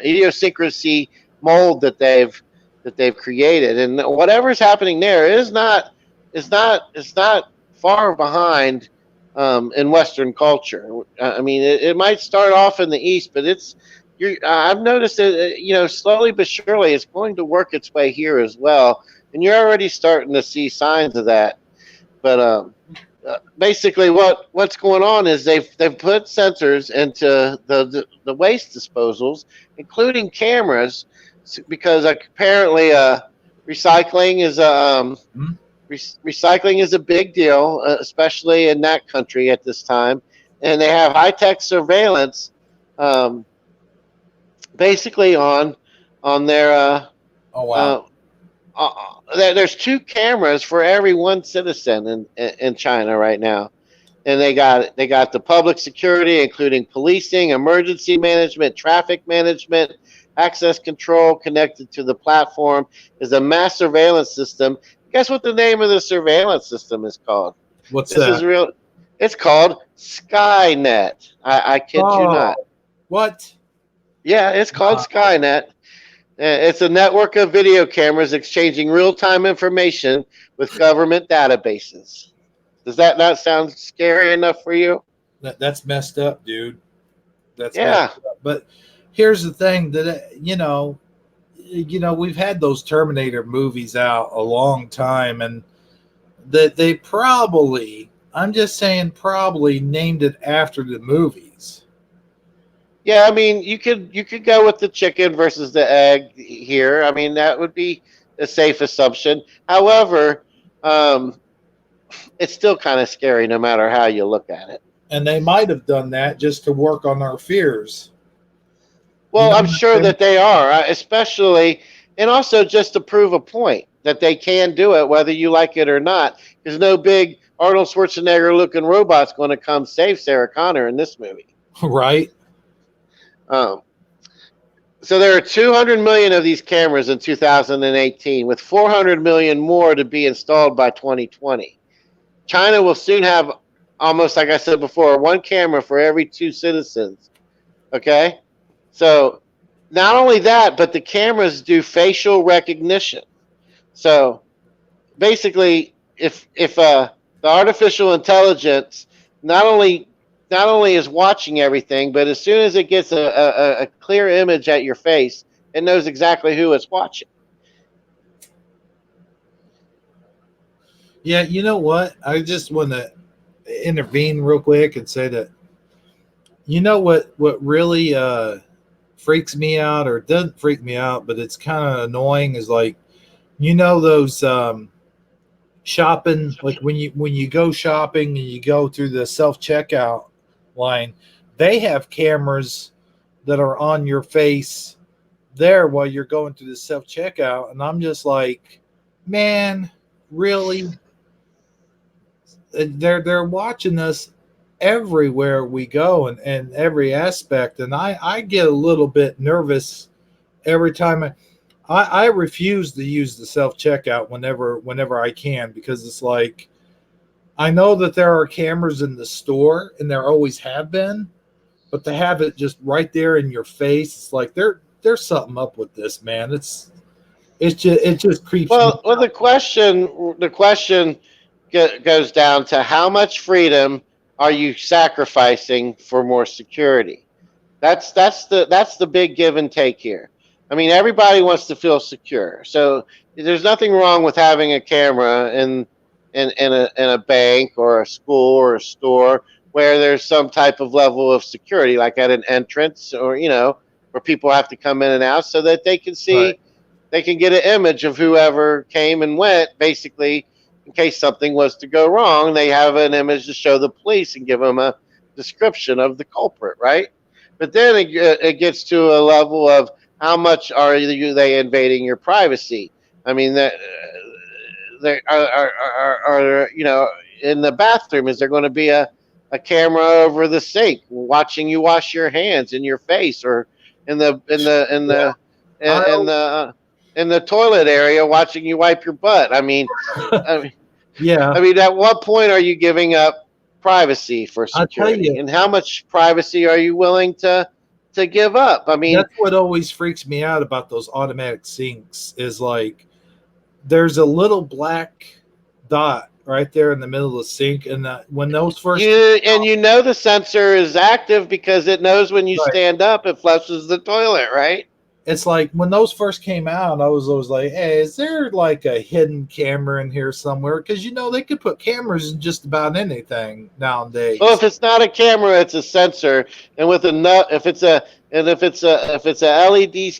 idiosyncrasy mold that they've created. And whatever's happening there is not far behind in Western culture. I mean, it might start off in the East, but I've noticed that slowly but surely it's going to work its way here as well, and you're already starting to see signs of that. But basically, what's going on is they've put sensors into the waste disposals, including cameras, because apparently recycling is recycling is a big deal, especially in that country at this time, and they have high tech surveillance, basically on their. Oh wow. There's 2 cameras for every 1 citizen in China right now, and they got the public security, including policing, emergency management, traffic management, access control. Connected to the platform is a mass surveillance system. Guess what the name of the surveillance system is called? What's This that? is real. It's called Skynet. I kid you not. What? Yeah, it's called Skynet. It's a network of video cameras exchanging real-time information with government databases. Does that not sound scary enough for you? That's messed up, dude. That's Yeah. messed up. But here's the thing that we've had those Terminator movies out a long time, and that they probably, I'm just saying, probably named it after the movies. Yeah, I mean, you could go with the chicken versus the egg here. I mean, that would be a safe assumption. However, it's still kind of scary no matter how you look at it. And they might have done that just to work on our fears. Well, I'm sure that they are, especially, and also just to prove a point that they can do it whether you like it or not. There's no big Arnold Schwarzenegger looking robot's going to come save Sarah Connor in this movie. Right. So there are 200 million of these cameras in 2018, with 400 million more to be installed by 2020. China will soon have, almost like I said before, 1 camera for every 2 citizens. Okay? So not only that, but the cameras do facial recognition. So basically, if the artificial intelligence not only is watching everything, but as soon as it gets a clear image at your face, it knows exactly who it's watching. Yeah, you know what? I just want to intervene real quick and say that, what really freaks me out, or doesn't freak me out, but it's kind of annoying, is like, those shopping, like when you go shopping and you go through the self-checkout line, they have cameras that are on your face there while you're going through the self-checkout, and I'm just like, man, really? They're watching us everywhere we go, and every aspect, and I get a little bit nervous every time. I refuse to use the self-checkout whenever I can, because it's like, I know that there are cameras in the store, and there always have been, but to have it just right there in your face, it's like there's something up with this, man. It just creeps me out. Well, the question goes down to how much freedom are you sacrificing for more security? That's the big give and take here. I mean, everybody wants to feel secure, so there's nothing wrong with having a camera in a bank or a school or a store where there's some type of level of security, like at an entrance, or where people have to come in and out, so that they can see, Right. they can get an image of whoever came and went, basically, in case something was to go wrong. They have an image to show the police and give them a description of the culprit, right? But then it gets to a level of how much they invading your privacy? I mean, that they are in the bathroom. Is there going to be a camera over the sink watching you wash your hands in your face, or in the in the in the in the in the toilet area watching you wipe your butt? I mean, Yeah. I mean, at what point are you giving up privacy for I'll tell security, you, and how much privacy are you willing to give up? I mean, that's what always freaks me out about those automatic sinks is like there's a little black dot right there in the middle of the sink, and when those first the sensor is active because it knows when you right, stand up, it flushes the toilet, right? it's like when those first came out, I was always like, "Hey, is there like a hidden camera in here somewhere?" Because they could put cameras in just about anything Well, nowadays. if it's not a camera, it's a sensor, and with a nut, if it's a LED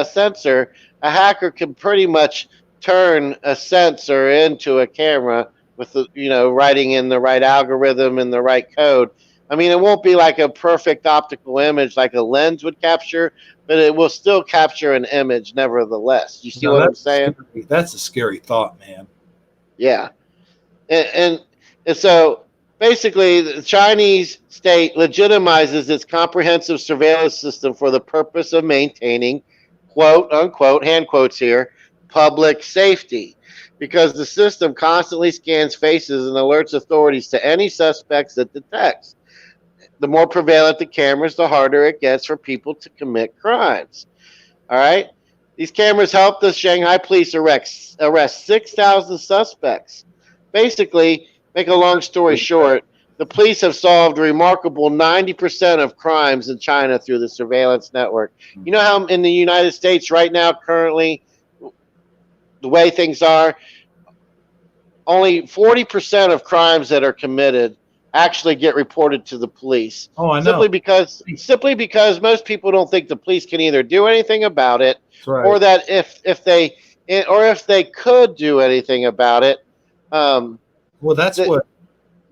sensor, a hacker can pretty much turn a sensor into a camera with writing in the right algorithm and the right code. I mean, it won't be like a perfect optical image like a lens would capture, but it will still capture an image nevertheless. You see No, what I'm saying? that's a scary thought, man. Yeah. And so basically, the Chinese state legitimizes its comprehensive surveillance system for the purpose of maintaining, quote unquote, hand quotes here, public safety, because the system constantly scans faces and alerts authorities to any suspects it detects. The more prevalent the cameras, the harder it gets for people to commit crimes. All right? These cameras help the Shanghai police arrest 6,000 suspects. Basically, make a long story short, the police have solved a remarkable 90% of crimes in China through the surveillance network. You know how in the United States right now, currently, the way things are, only 40% of crimes that are committed actually get reported to the police. Oh, I know. Simply because most people don't think the police can either do anything about it, Right. or that if they could do anything about it, Well, that's what.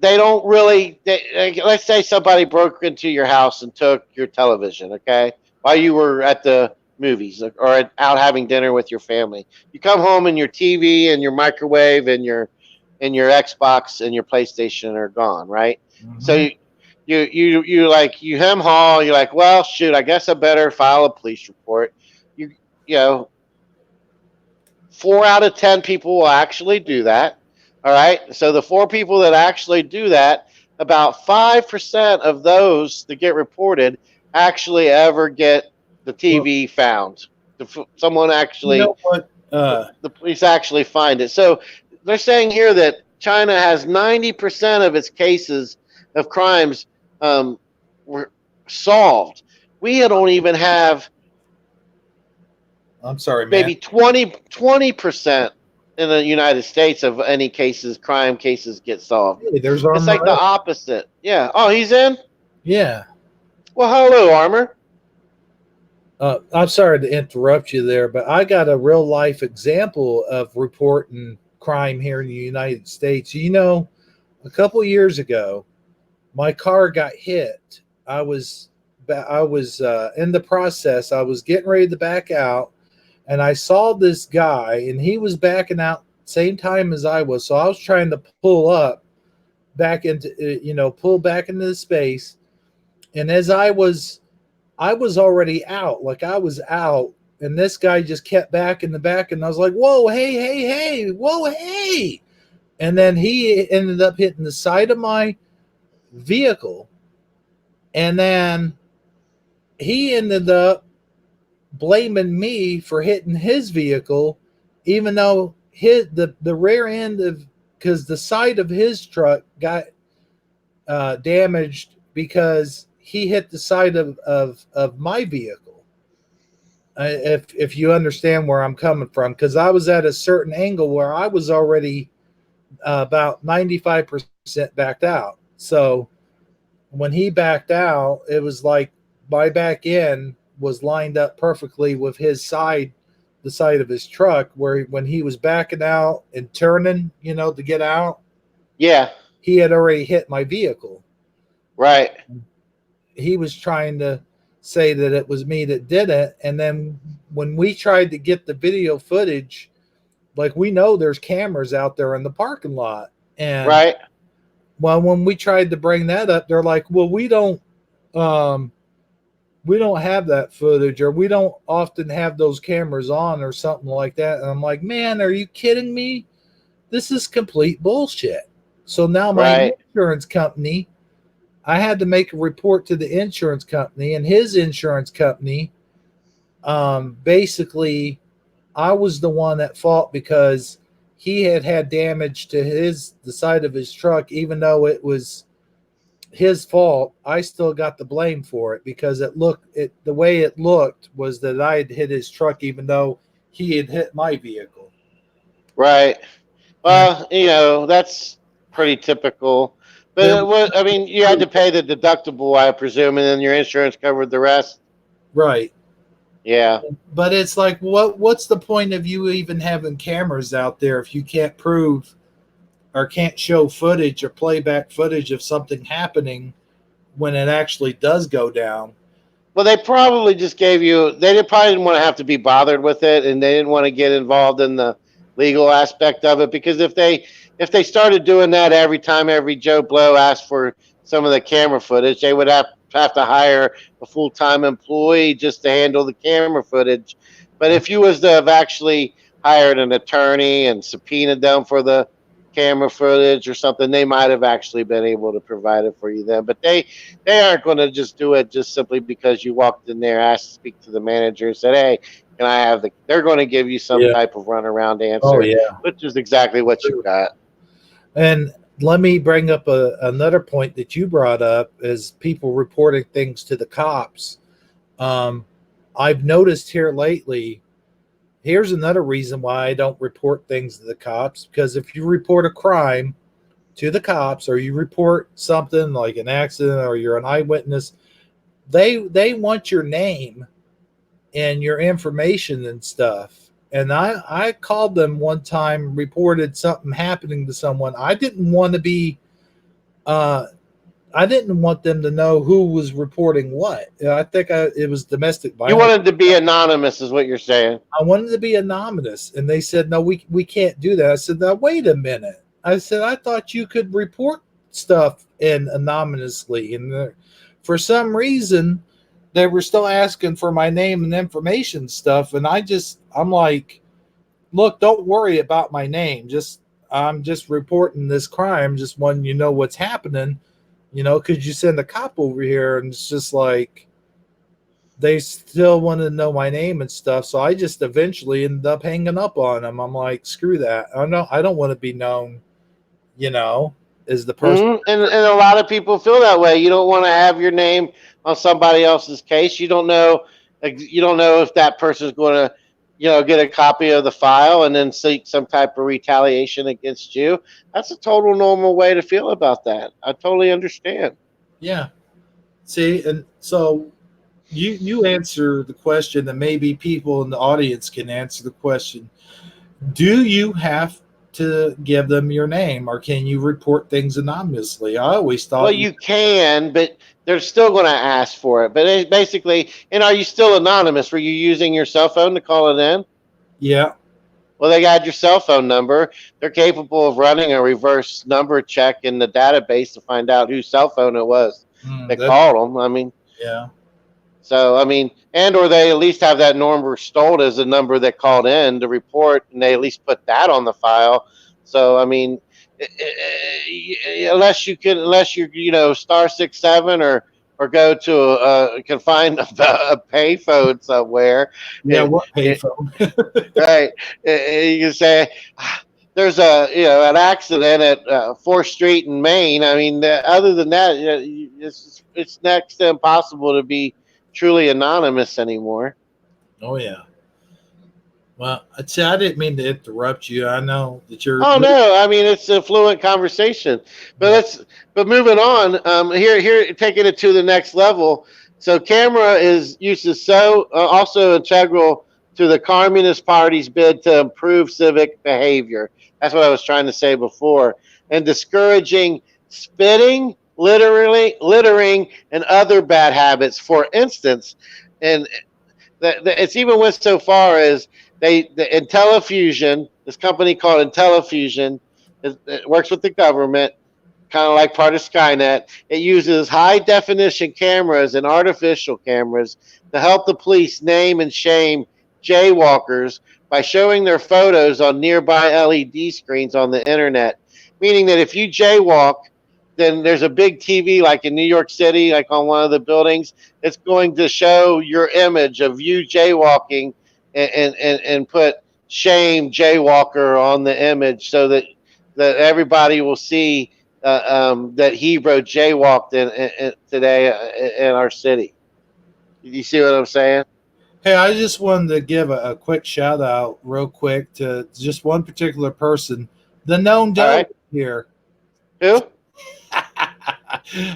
they don't really. Let's say somebody broke into your house and took your television, okay, while you were at the movies or out having dinner with your family. You come home and your TV and your microwave and your Xbox and your PlayStation are gone, right? Mhm. So you hem haw. You're like, well, shoot, I guess I better file a police report. You know, 4 out of 10 people will actually do that. All right. So the 4 people that actually do that, about 5% of those that get reported actually ever get the TV found. Someone actually, what? the police actually find it. So they're saying here that China has 90% of its cases of crimes were solved. We don't even have. I'm sorry, man. Maybe 20% in the United States of any crime cases get solved. Hey, there's It's like the opposite. Yeah. Oh, he's in? Yeah. Well, hello, Armor. I'm sorry to interrupt you there, but I got a real life example of reporting crime here in the United States. A couple years ago, my car got hit. I was in the process. I was getting ready to back out, and I saw this guy, and he was backing out same time as I was. So I was trying to pull back into the space, and as I was already out, like I was out, and this guy just kept back in the back, and I was like, "Whoa, hey, whoa, hey!" And then he ended up hitting the side of my vehicle, and then he ended up blaming me for hitting his vehicle, even though the rear end of because the side of his truck got damaged because he hit the side of my vehicle. If you understand where I'm coming from, because I was at a certain angle where I was already about 95% backed out. So when he backed out, it was like my back end was lined up perfectly with his side the side of his truck where when he was backing out and turning, to get out, Yeah. he had already hit my vehicle. Right. He was trying to say that it was me that did it. And then when we tried to get the video footage, like we know there's cameras out there in the parking lot. And Right. well, when we tried to bring that up, they're like, well, we don't have that footage, or we don't often have those cameras on or something like that. And I'm like, man, are you kidding me? This is complete bullshit. So now my Right. insurance company, I had to make a report to the insurance company, and his insurance company, basically, I was the one at fault because he had damage to the side of his truck, even though it was his fault. I still got the blame for it because the way it looked was that I had hit his truck, even though he had hit my vehicle. Right. And Well, that's pretty typical. But there, I mean, you had to pay the deductible, I presume, and then your insurance covered the rest. right. Yeah. But it's like, what's the point of you even having cameras out there if you can't prove or can't show footage or playback footage of something happening when it actually does go down? Well, they probably just gave you. Probably didn't want to have to be bothered with it, and they didn't want to get involved in the legal aspect of it. Because if they started doing that every time every Joe Blow asked for some of the camera footage, they would have to hire a full-time employee just to handle the camera footage. But if you was to have actually hired an attorney and subpoenaed them for the camera footage or something, they might have actually been able to provide it for you then. But they aren't going to just do it just simply because you walked in there, asked to speak to the manager, and said, "Hey, can I have the?" They're going to give you some Yeah. type of runaround Oh answer, yeah. which is exactly what you got. And let me bring up another point that you brought up is people reporting things to the cops. I've noticed here lately, here's another reason why I don't report things to the cops, because if you report a crime to the cops or you report something like an accident or you're an eyewitness, they want your name and your information and stuff. And I called them one time, reported something happening to someone. I didn't want to be I didn't want them to know who was reporting what. I think it was domestic You violence. wanted to be anonymous, is what you're saying. I wanted to be anonymous, and they said, no, we can't do that. I said, now, wait a minute. I said, I thought you could report stuff in anonymously. And for some reason, they were still asking for my name and information stuff. And I'm like, look, don't worry about my name. I'm just reporting this crime, just wanting you know what's happening. Could you send a cop over here? And it's just like, they still wanted to know my name and stuff. So I just eventually ended up hanging up on them. I'm like, screw that. I don't want to be known, as the person. Mm-hmm. And a lot of people feel that way. You don't want to have your name on somebody else's case. You don't know if that person's going to, get a copy of the file and then seek some type of retaliation against you. That's a total normal way to feel about that. I totally understand. Yeah. See, and so you answer the question, and maybe people in the audience can answer the question. Do you have to give them your name, or can you report things anonymously? I always thought. Well, you can, but they're still going to ask for it. But basically, and are you still anonymous? Were you using your cell phone to call it in? Yeah. Well, they got your cell phone number. They're capable of running a reverse number check in the database to find out whose cell phone it was that called them. I mean, yeah. So, I mean, or they at least have that number stored as a number that called in to report, and they at least put that on the file. So, I mean, unless you're, *67 or go to can find a payphone somewhere. Yeah, what payphone? Right. You can say there's an accident at 4th Street in Maine. I mean, other than that, it's next to impossible to be truly anonymous anymore. Oh yeah. Well, I didn't mean to interrupt you. I know that you're. Oh no, I mean it's a fluent conversation. But moving on. Here, taking it to the next level. So camera is used as also integral to the Communist Party's bid to improve civic behavior. That's what I was trying to say before. And discouraging spitting, littering, and other bad habits. For instance, and it's even went so far as Intellifusion, this company called Intellifusion, it works with the government, kind of like part of Skynet. It uses high definition cameras and artificial cameras to help the police name and shame jaywalkers by showing their photos on nearby LED screens on the internet. Meaning that if you jaywalk, then there's a big TV like in New York City, like on one of the buildings. It's going to show your image of you jaywalking and put shame jaywalker on the image so that everybody will see that Hebrew jaywalked in today in our city. You see what I'm saying? Hey, I just wanted to give a quick shout out real quick to just one particular person, the known doe right. here. Who?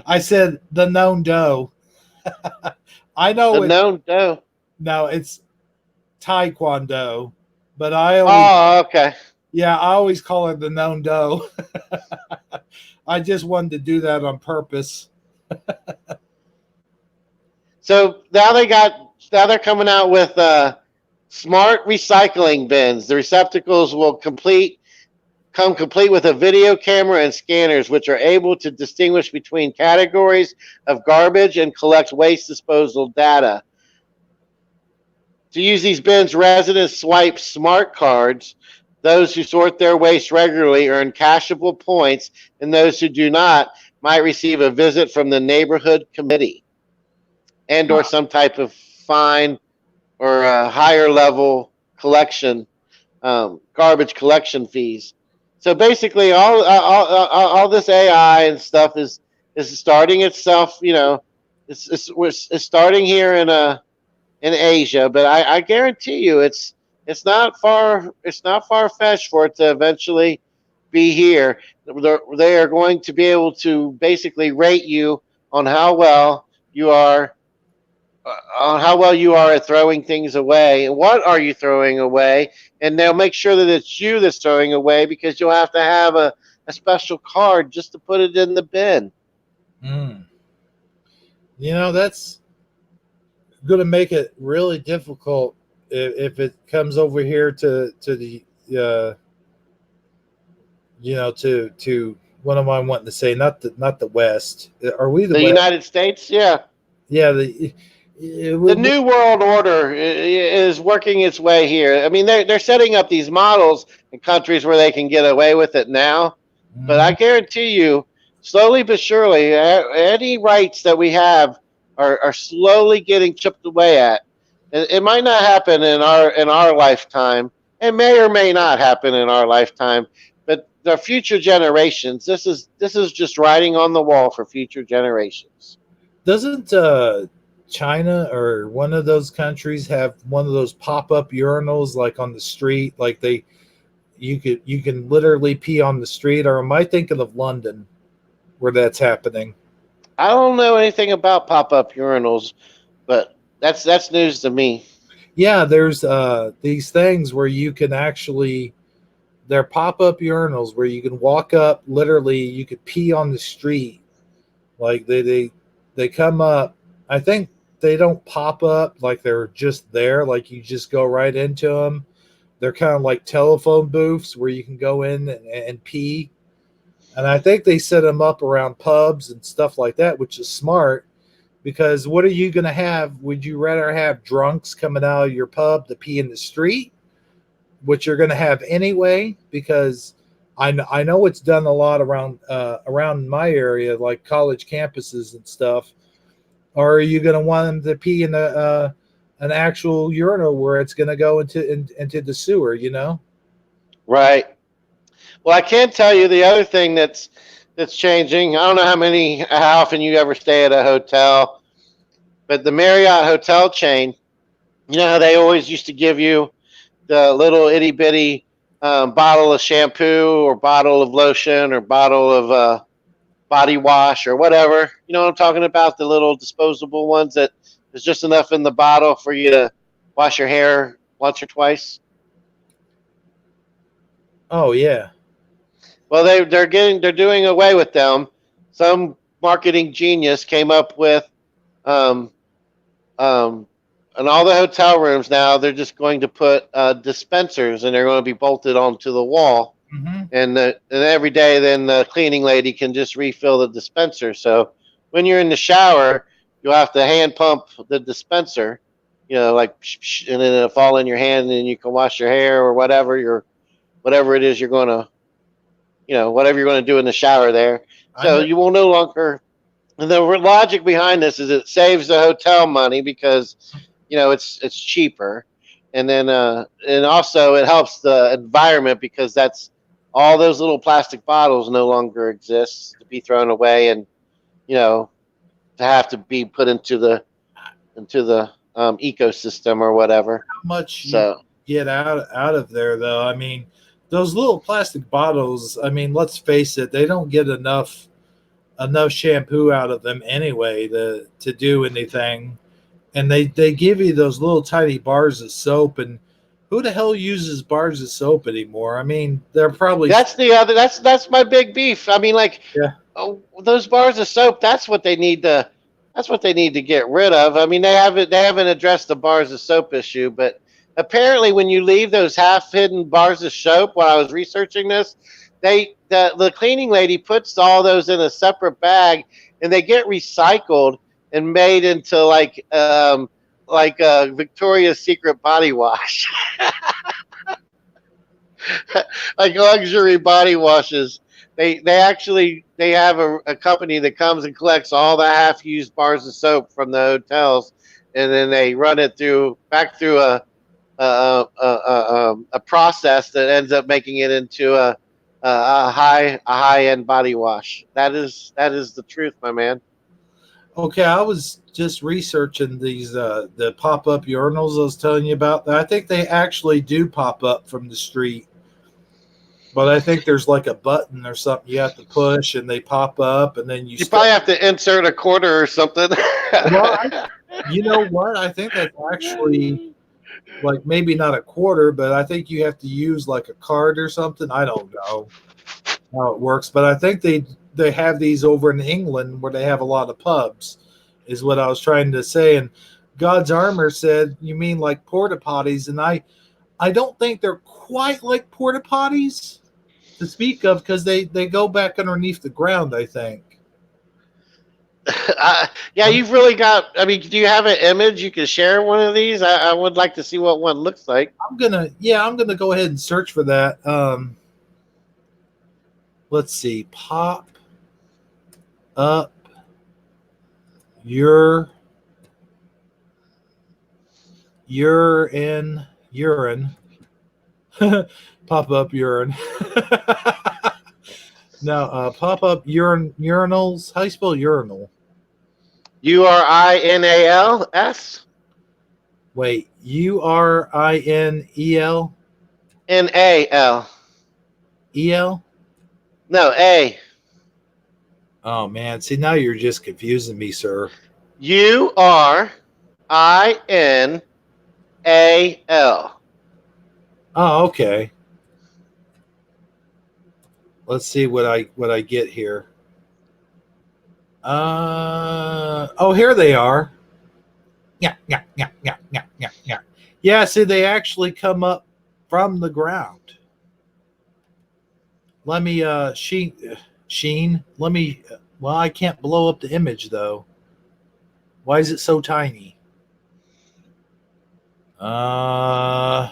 I said the known doe. I know The known doe. No, it's Taekwondo, but I always, okay. Yeah, I always call it the known doe. I just wanted to do that on purpose. So now they're coming out with smart recycling bins. The receptacles will come complete with a video camera and scanners, which are able to distinguish between categories of garbage and collect waste disposal data. To use these bins, residents swipe smart cards. Those who sort their waste regularly earn cashable points, and those who do not might receive a visit from the neighborhood committee and or some type of fine or a higher level collection, garbage collection fees. So basically, all this AI and stuff is starting itself. You know, it's starting here in Asia, but I guarantee you, it's not far fetched for it to eventually be here. They are going to be able to basically rate you on how well you are. On how well you are at throwing things away, and what are you throwing away, and they'll make sure that it's you that's throwing away because you'll have to have a special card just to put it in the bin. You know, that's going to make it really difficult if it comes over here to the to what am I wanting to say? Not the West. Are we the West? United States? Yeah. Yeah. The New World Order is working its way here. I mean, they're setting up these models in countries where they can get away with it now. But I guarantee you, slowly but surely, any rights that we have are slowly getting chipped away at. It might not happen in our lifetime. It may or may not happen in our lifetime. But the future generations, this is just writing on the wall for future generations. Doesn't China or one of those countries have one of those pop-up urinals like on the street, like you can literally pee on the street? Or am I thinking of London where that's happening? I don't know anything about pop-up urinals, but that's news to me. Yeah, there's these things where you can actually, they're pop-up urinals where you can walk up, literally you could pee on the street. Like they come up. I think they don't pop up, like they're just there, like you just go right into them. They're kind of like telephone booths where you can go in and pee. And I think they set them up around pubs and stuff like that, which is smart, because what are you going to have? Would you rather have drunks coming out of your pub to pee in the street, which you're going to have anyway? Because I know it's done a lot around my area, like college campuses and stuff. Or are you going to want them to pee in an actual urinal where it's going to go into the sewer? You know, right? Well, I can tell you the other thing that's changing. I don't know how often you ever stay at a hotel, but the Marriott hotel chain, you know how they always used to give you the little itty bitty bottle of shampoo or bottle of lotion or bottle of body wash or whatever. You know what I'm talking about? The little disposable ones that there's just enough in the bottle for you to wash your hair once or twice. Oh yeah. Well, they're doing away with them. Some marketing genius came up with um, in all the hotel rooms now they're just going to put dispensers, and they're going to be bolted onto the wall. Mm-hmm. And every day, then the cleaning lady can just refill the dispenser. So when you're in the shower, you'll have to hand pump the dispenser, like, and then it'll fall in your hand, and then you can wash your hair or whatever it is you're going to, whatever you're going to do in the shower there. So you will no longer. And the logic behind this is it saves the hotel money because, it's cheaper, and then and also it helps the environment because that's all those little plastic bottles no longer exist to be thrown away and to have to be put into the ecosystem or whatever. How much you get out of there, though? I mean, those little plastic bottles. I mean, let's face it, they don't get enough shampoo out of them anyway to do anything. And they give you those little tiny bars of soap, and who the hell uses bars of soap anymore? I mean, they're probably that's my big beef. I mean, like, yeah. Those bars of soap, that's what they need to get rid of. I mean, they haven't addressed the bars of soap issue, but apparently when you leave those half hidden bars of soap, while I was researching this, the cleaning lady puts all those in a separate bag, and they get recycled and made into like Victoria's Secret body wash, like luxury body washes. They have a company that comes and collects all the half-used bars of soap from the hotels, and then they run it back through a process that ends up making it into a high-end body wash. That is the truth, my man. Okay, I was just researching these the pop-up urinals I was telling you about. I think they actually do pop up from the street, but I think there's like a button or something you have to push, and they pop up, and then you probably have to insert a quarter or something. Well, you know what? I think that's actually like maybe not a quarter, but I think you have to use like a card or something. I don't know how it works, but I think they have these over in England where they have a lot of pubs, is what I was trying to say. And God's Armor said, you mean like porta potties? And I don't think they're quite like porta potties to speak of, because they go back underneath the ground, I think. Yeah, you've really got. I mean, do you have an image you can share one of these? I would like to see what one looks like. I'm gonna go ahead and search for that. Let's see. Pop up urine. Pop up urine. No, pop up urinals. How do you spell urinal? URINALS. Wait, URINEL? NAL. EL? No, A. Oh man, see, now you're just confusing me, sir. URINAL. Oh, okay. Let's see what I get here. Oh, here they are. Yeah. Yeah, see, they actually come up from the ground. Let me Sheen. Let me. Well, I can't blow up the image though. Why is it so tiny? I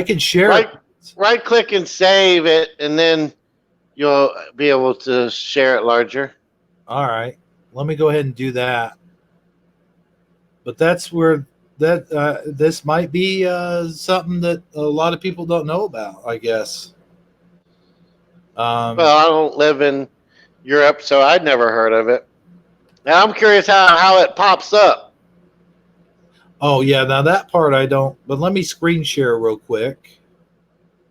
can share it. Right click and save it, and then you'll be able to share it larger. All right. Let me go ahead and do that. But that's where this might be something that a lot of people don't know about, I guess. Well, I don't live in Europe, so I'd never heard of it. Now I'm curious how it pops up. Oh, yeah. Now that part I don't. But let me screen share real quick.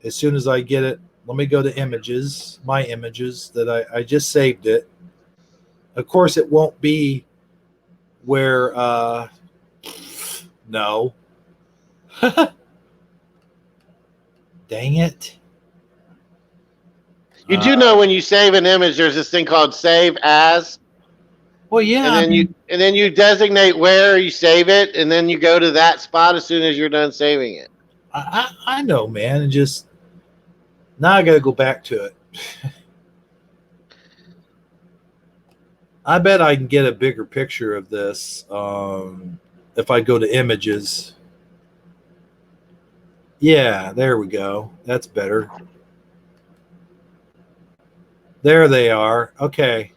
As soon as I get it, let me go to images, my images that I just saved it. Of course, it won't be where, no, Dang it. You do know when you save an image, there's this thing called save as, Well, yeah. and then you designate where you save it, and then you go to that spot as soon as you're done saving it. I know, man. And just now I got to go back to it. I bet I can get a bigger picture of this if I go to images. Yeah, there we go. That's better. There they are. Okay.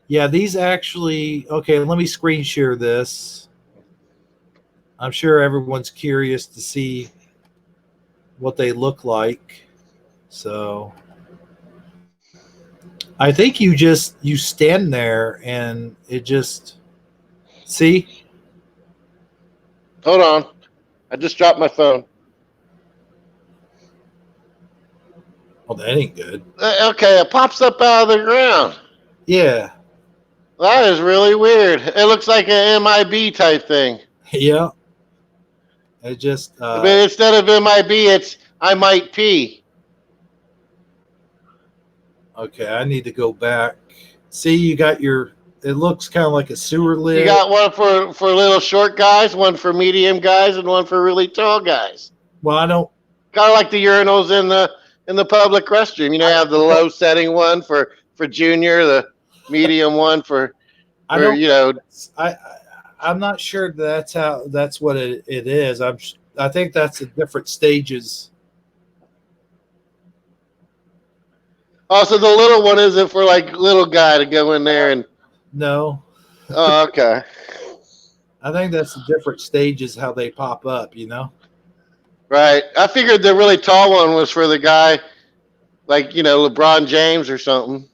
Yeah, these actually, okay, let me screen share this. I'm sure everyone's curious to see what they look like. So I think you stand there and it just, see? Hold on. I just dropped my phone. Well, that ain't good. Okay, it pops up out of the ground. Yeah. That is really weird. It looks like an MIB type thing. Yeah. It just But instead of MIB, it's I might pee. okay, I need to go back. See, you got your, it looks kind of like a sewer lid. You got one for little short guys, one for medium guys, and one for really tall guys. Well, I don't. Kind of like the urinals in the public restroom. You know, you have the low setting one for junior, the medium one for you know. I'm not sure that's what it is. I think that's the different stages. Also, the little one isn't for like little guy to go in there and. No. Oh, okay. I think that's the different stages how they pop up. You know. Right. I figured the really tall one was for the guy, like, you know, LeBron James or something.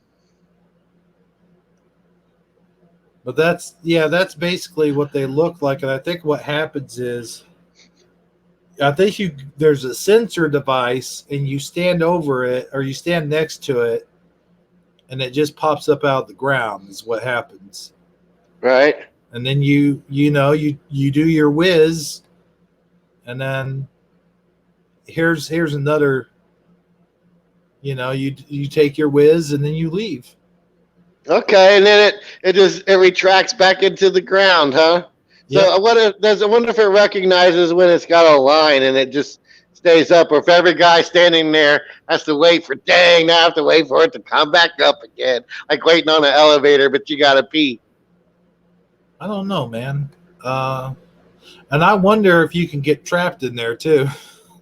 But that's basically what they look like. And I think what happens is, I think there's a sensor device and you stand over it or you stand next to it and it just pops up out of the ground is what happens. Right. And then you do your whiz and then here's another, you take your whiz and then you leave. Okay, and then it retracts back into the ground, huh? So Yeah. I wonder if it recognizes when it's got a line and it just stays up, or if every guy standing there has to wait for I have to wait for it to come back up again, like waiting on an elevator, but you gotta pee. I don't know, man. And I wonder if you can get trapped in there too.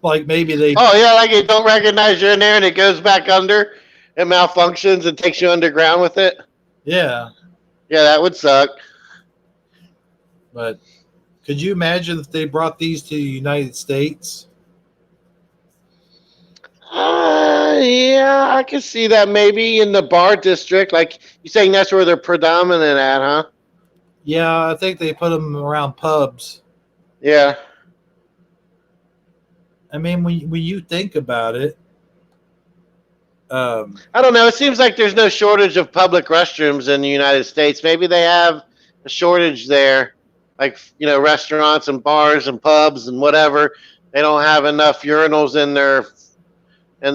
Like maybe they. Oh yeah, like it don't recognize you're in there and it goes back under, it malfunctions and takes you underground with it. Yeah. Yeah, that would suck. But could you imagine if they brought these to the United States? Yeah, I can see that maybe in the bar district. Like you're saying, that's where they're predominant at, huh? Yeah, I think they put them around pubs. Yeah. I mean, when you think about it, I don't know. It seems like there's no shortage of public restrooms in the United States. Maybe they have a shortage there, like, you know, restaurants and bars and pubs and whatever. They don't have enough urinals in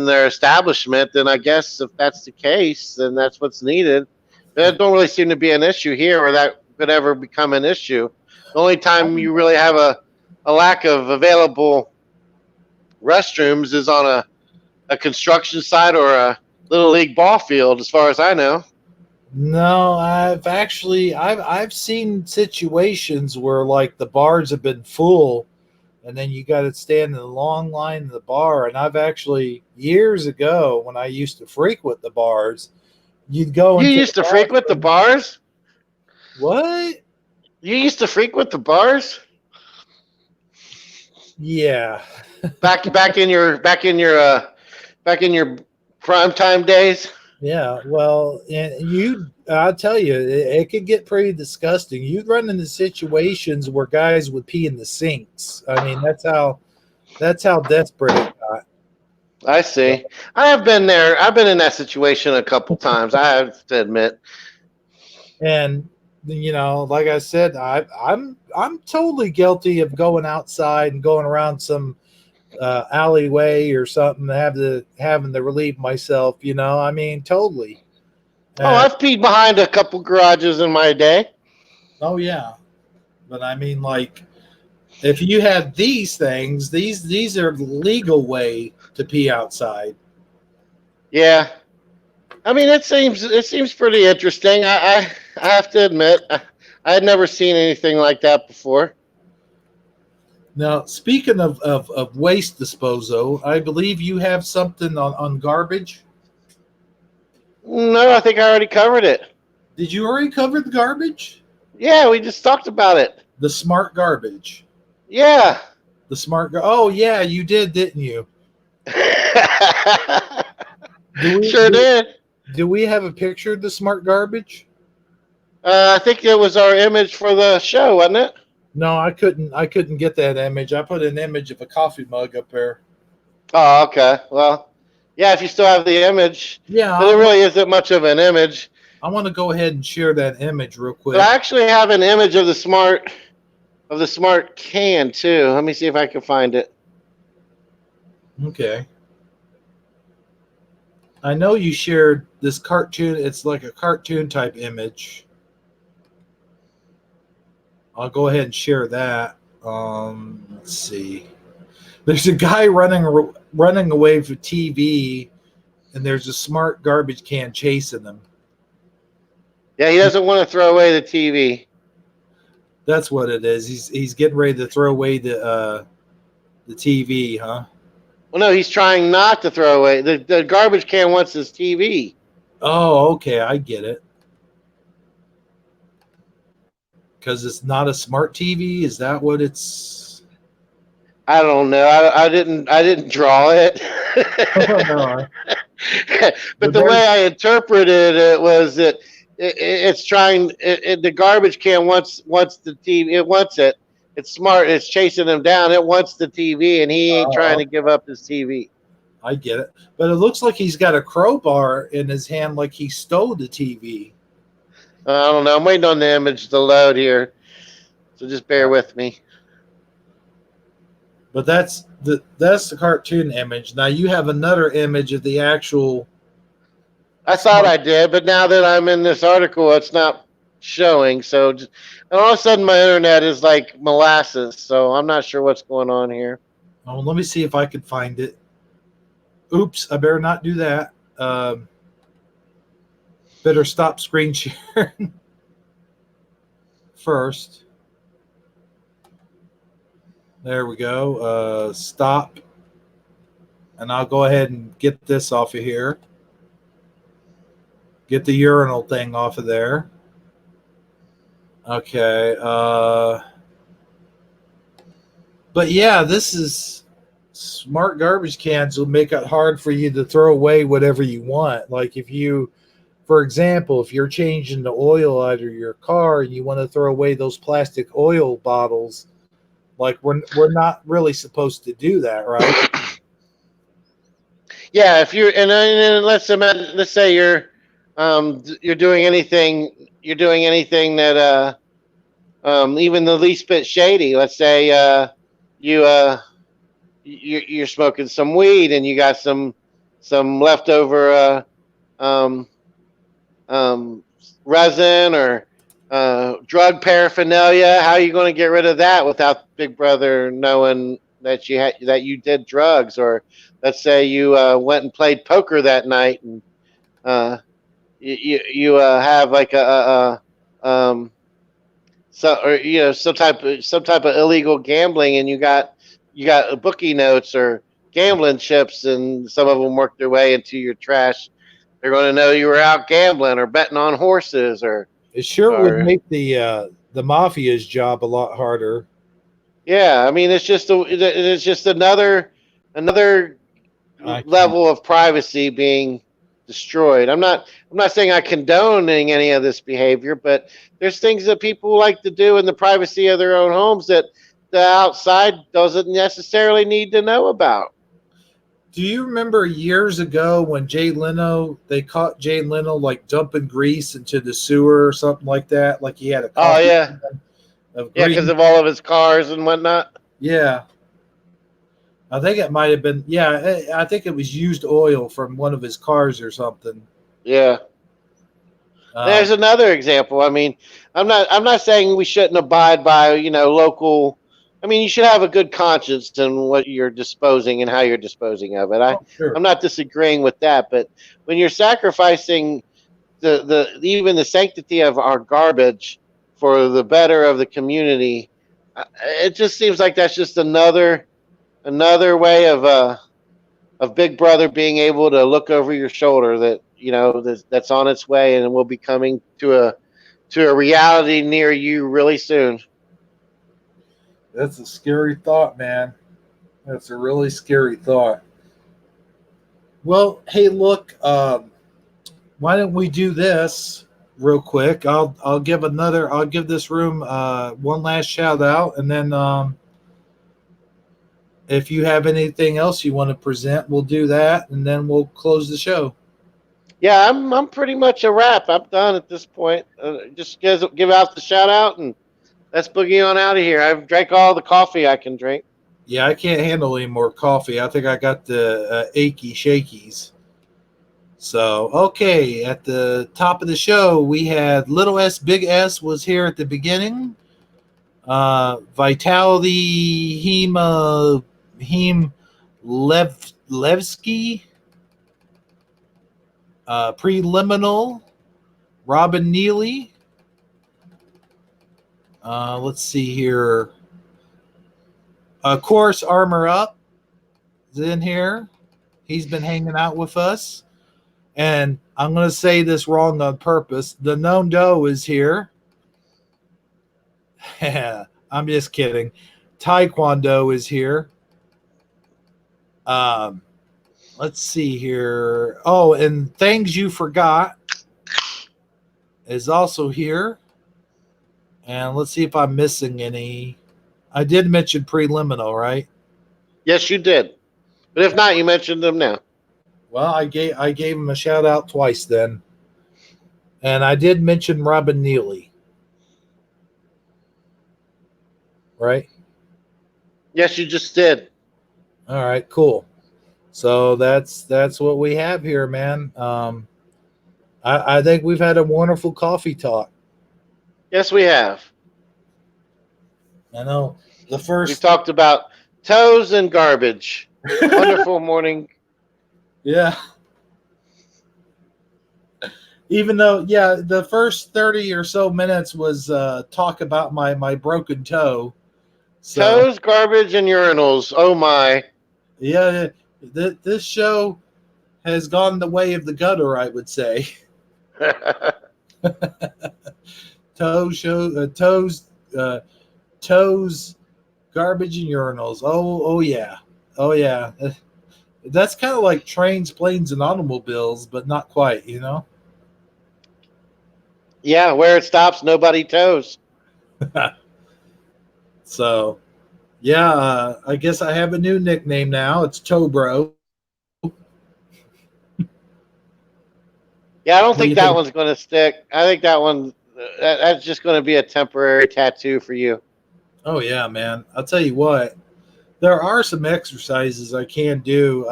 their establishment. Then I guess if that's the case, then that's what's needed. That don't really seem to be an issue here, or that could ever become an issue. The only time you really have a lack of available restrooms is on a construction site or a little league ball field, as far as I know. No, I've seen situations where like the bars have been full and then you got to stand in a long line in the bar. And I've actually, years ago when I used to frequent the bars, you'd go. You used to frequent the bars? What? You used to frequent the bars? Yeah. back in your primetime days. Yeah, well, and I'll tell you, it could get pretty disgusting. You'd run into situations where guys would pee in the sinks. I mean, that's how desperate it got. I see. I have been there. I've been in that situation a couple times, I have to admit. And you know, like I said, I'm totally guilty of going outside and going around some alleyway or something, having to relieve myself. You know, I mean, totally. Oh, Uh, I've peed behind a couple garages in my day. oh yeah, but I mean, like, if you have these things, these are the legal way to pee outside. Yeah, I mean it seems pretty interesting. I have to admit I had never seen anything like that before. Now, speaking of waste disposal, I believe you have something on garbage. No, I think I already covered it. Did you already cover the garbage? Yeah, we just talked about it. The smart garbage. Yeah. The smart. Oh yeah, you did, didn't you? Do we Sure did. do we have a picture of the smart garbage? I think it was our image for the show, wasn't it? No, I couldn't get that image. I put an image of a coffee mug up there. Oh, okay. Well, yeah, if you still have the image, Yeah, but it really isn't much of an image. I want to go ahead and share that image real But quick. I actually have an image of the smart can too. Let me see if I can find it. Okay. I know you shared this cartoon. It's like a cartoon type image. I'll go ahead and share that. Let's see. There's a guy running away from TV, and there's a smart garbage can chasing him. Yeah, he doesn't want to throw away the TV. That's what it is. He's getting ready to throw away the TV, huh? Well, no, he's trying not to throw away the garbage can. Wants his TV. Oh, okay, I get it. Because it's not a smart TV. Is that what it's? I don't know. I didn't draw it. No, But but the there's way I interpreted it was that it's trying. The garbage can wants the TV. It wants it. It's smart. It's chasing him down. It wants the TV, and he ain't trying to give up his TV. I get it. But it looks like he's got a crowbar in his hand, like he stole the TV. I don't know. I'm waiting on the image to load here, so just bear with me. But that's the cartoon image. Now you have another image of the actual I thought smart. I did, but now that I'm in this article, it's not showing. So, and all of a sudden, my internet is like molasses. So I'm not sure what's going on here. Oh, let me see if I can find it. Oops, I better not do that. Better stop screen sharing first. There we go. Stop. And I'll go ahead and get this off of here. Get the urinal thing off of there. Okay. But yeah, this is smart garbage cans will make it hard for you to throw away whatever you want. Like if you, for example, if you're changing the oil out of your car and you want to throw away those plastic oil bottles, like we're not really supposed to do that, right? Yeah, if you're and let's say you're doing anything that even the least bit shady. Let's say you you're smoking some weed and you got some leftover um, resin or drug paraphernalia. How are you going to get rid of that without Big Brother knowing that you did drugs? Or let's say you went and played poker that night and uh, you have like so or some type of illegal gambling, and you got bookie notes or gambling chips, and some of them work their way into your trash. They're going to know you were out gambling or betting on horses It sure would or make the mafia's job a lot harder. yeah. I mean, it's just another I can't. level of privacy being destroyed. I'm not saying I condoning any of this behavior, but there's things that people like to do in the privacy of their own homes that the outside doesn't necessarily need to know about. Do you remember years ago when they caught Jay Leno like dumping grease into the sewer or something like that? Like he had a Oh coffee yeah, can of yeah, grease. because of all of his cars and whatnot. Yeah. I think it might have been, yeah, I think it was used oil from one of his cars or something. Yeah. There's Um, another example. I mean, I'm not saying we shouldn't abide by, local. I mean, you should have a good conscience in what you're disposing and how you're disposing of it. oh, sure. I'm not disagreeing with that, but when you're sacrificing the even the sanctity of our garbage for the better of the community, it just seems like that's just another way of Big Brother being able to look over your shoulder that that's on its way and will be coming to a reality near you really soon. That's a scary thought, man. That's a really scary thought. Well, hey, look, why don't we do this real quick? I'll give this room one last shout out, and then if you have anything else you want to present, we'll do that, and then we'll close the show. Yeah, I'm pretty much a wrap. I'm done at this point. Just give out the shout out and let's boogie on out of here. I've drank all the coffee I can drink. Yeah, I can't handle any more coffee. I think I got the achy shakies. So, okay, at the top of the show, we had Little S, Big S was here at the beginning. Vitality, Levsky, Preliminal, Robin Neely. Let's see here. Of course, Armor Up is in here. He's been hanging out with us. And I'm going to say this wrong on purpose. The Known Doe is here. I'm just kidding. Taekwondo is here. Let's see here. Oh, and Things You Forgot is also here. And let's see if I'm missing any. I did mention Preliminal, right? Yes, you did. But if not, you mentioned them now. Well, I gave him a shout out twice then. And I did mention Robin Neely. Right? Yes, you just did. All right, cool. So that's what we have here, man. I think we've had a wonderful coffee talk. Yes, we have. I know the We've first. talked about toes and garbage. Wonderful morning. Yeah. Even though, yeah, the first 30 or so minutes was talk about my broken toe. So, Toes, garbage, and urinals. Oh my. yeah, this show has gone the way of the gutter, I would say. Toes, garbage, and urinals. Oh yeah, oh yeah. That's kind of like trains, planes, and automobiles, but not quite, you know. Yeah, where it stops, nobody toes. So, yeah, I guess I have a new nickname now. It's Toe Bro. Yeah, I don't What do think you that think? one's going to stick. I think that one, that's just going to be a temporary tattoo for you. Oh yeah, man. I'll tell you what. There are some exercises I can do.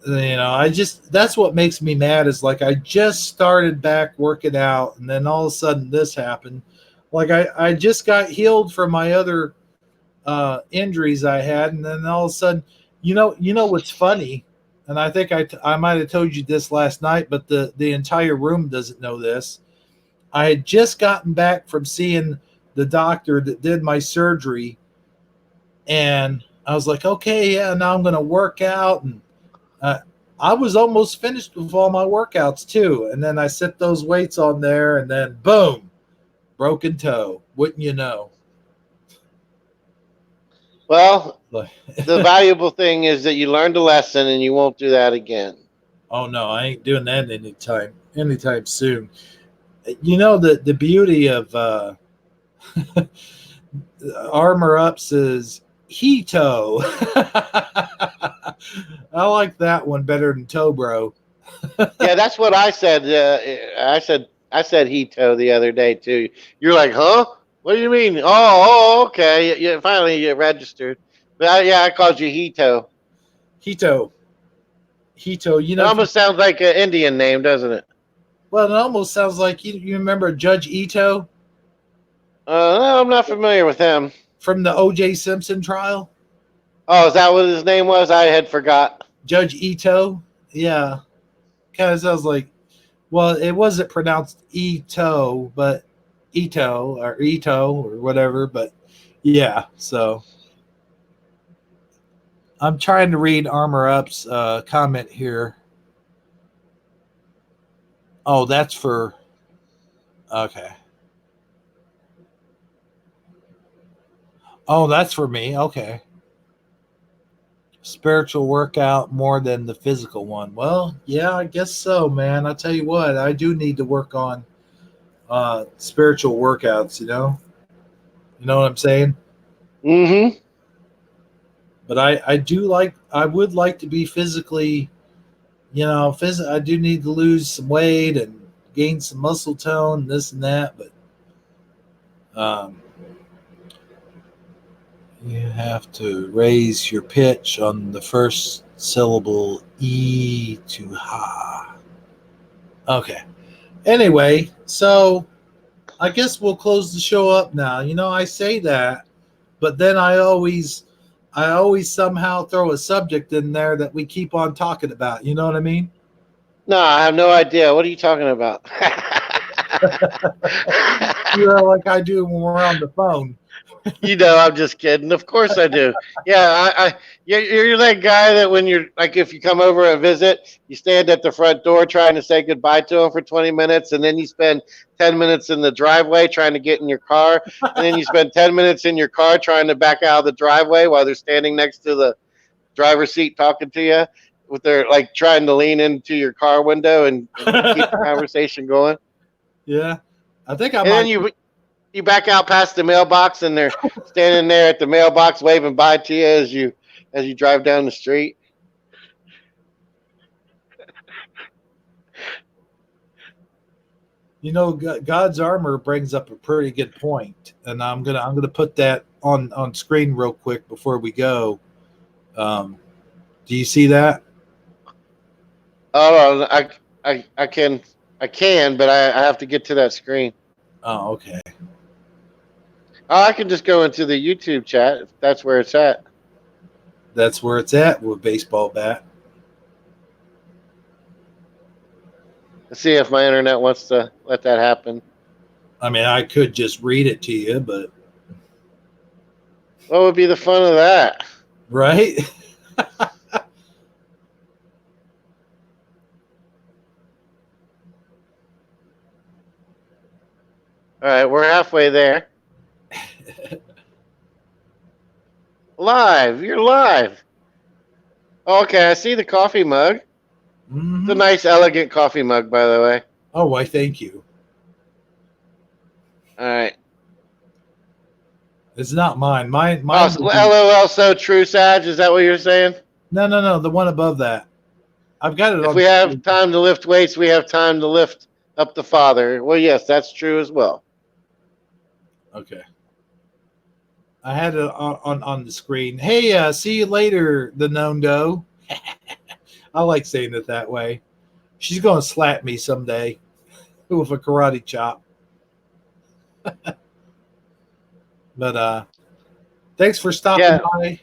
That's what makes me mad is like I just started back working out, and then all of a sudden this happened. Like I just got healed from my other injuries I had, and then all of a sudden, you know what's funny, and I think I might have told you this last night, but the entire room doesn't know this. I had just gotten back from seeing the doctor that did my surgery, and I was like, okay, yeah, now I'm going to work out, and I was almost finished with all my workouts too, and then I set those weights on there, and then boom, broken toe. Wouldn't you know? Well, Like, the valuable thing is that you learned a lesson and you won't do that again. oh no, I ain't doing that anytime soon. You know the beauty of Armor Ups is Hito. I like that one better than Tobro. Yeah, that's what I said. I said Hito the other day too. You're like, huh? What do you mean? Oh, okay. Finally you registered. But yeah, I called you Hito. Hito. Hito. You It know, almost sounds like an Indian name, doesn't it? well, it almost sounds like you remember Judge Ito No, I'm not familiar with him. from the O.J. Simpson trial. Oh, is that what his name was? I had forgot. Judge Ito. Yeah, kind of sounds like. Well, it wasn't pronounced Ito, but Ito or whatever. But yeah, so I'm trying to read Armor Up's comment here. Oh, that's for okay. Oh, that's for me. Okay. Spiritual workout more than the physical one. Well, yeah, I guess so, man. I tell you what, I do need to work on spiritual workouts, You know what I'm saying? Mm-hmm. But I would like to be physically, I do need to lose some weight and gain some muscle tone, this and that, but you have to raise your pitch on the first syllable E to ha. Okay. Anyway, so I guess we'll close the show up now. I say that, but then I always somehow throw a subject in there that we keep on talking about. You know what I mean? No, I have no idea. What are you talking about? Like I do when we're on the phone. I'm just kidding. Of course I do. Yeah, you're that guy that when you're like, if you come over a visit, you stand at the front door trying to say goodbye to them for 20 minutes, and then you spend 10 minutes in the driveway trying to get in your car, and then you spend 10 minutes in your car trying to back out of the driveway while they're standing next to the driver's seat talking to you, with their like trying to lean into your car window and keep the conversation going. Yeah, I think I And might. then you back out past the mailbox, and they're standing there at the mailbox waving bye to you as you drive down the street. God's armor brings up a pretty good point, and I'm gonna put that on screen real quick before we go. Do you see that? Oh, I can, but I have to get to that screen. Oh, okay. Oh, I can just go into the YouTube chat if that's where it's at. That's where it's at with baseball bat. Let's see if my internet wants to let that happen. I mean, I could just read it to you, but What would be the fun of that? right? All right, we're halfway there. Live, you're live. Okay, I see the coffee mug. Mhm. It's a nice, elegant coffee mug, by the way. Oh, why? Thank you. All right. It's not mine. Mine. Oh, would be- LOL, so true, Sag. Is that what you're saying? No. The one above that. I've got it. If we have time to lift weights, we have time to lift up the Father. Well, yes, that's true as well. Okay. I had it on the screen. Hey, see you later, the known doe. I like saying it that way. She's going to slap me someday with a karate chop. But thanks for stopping by.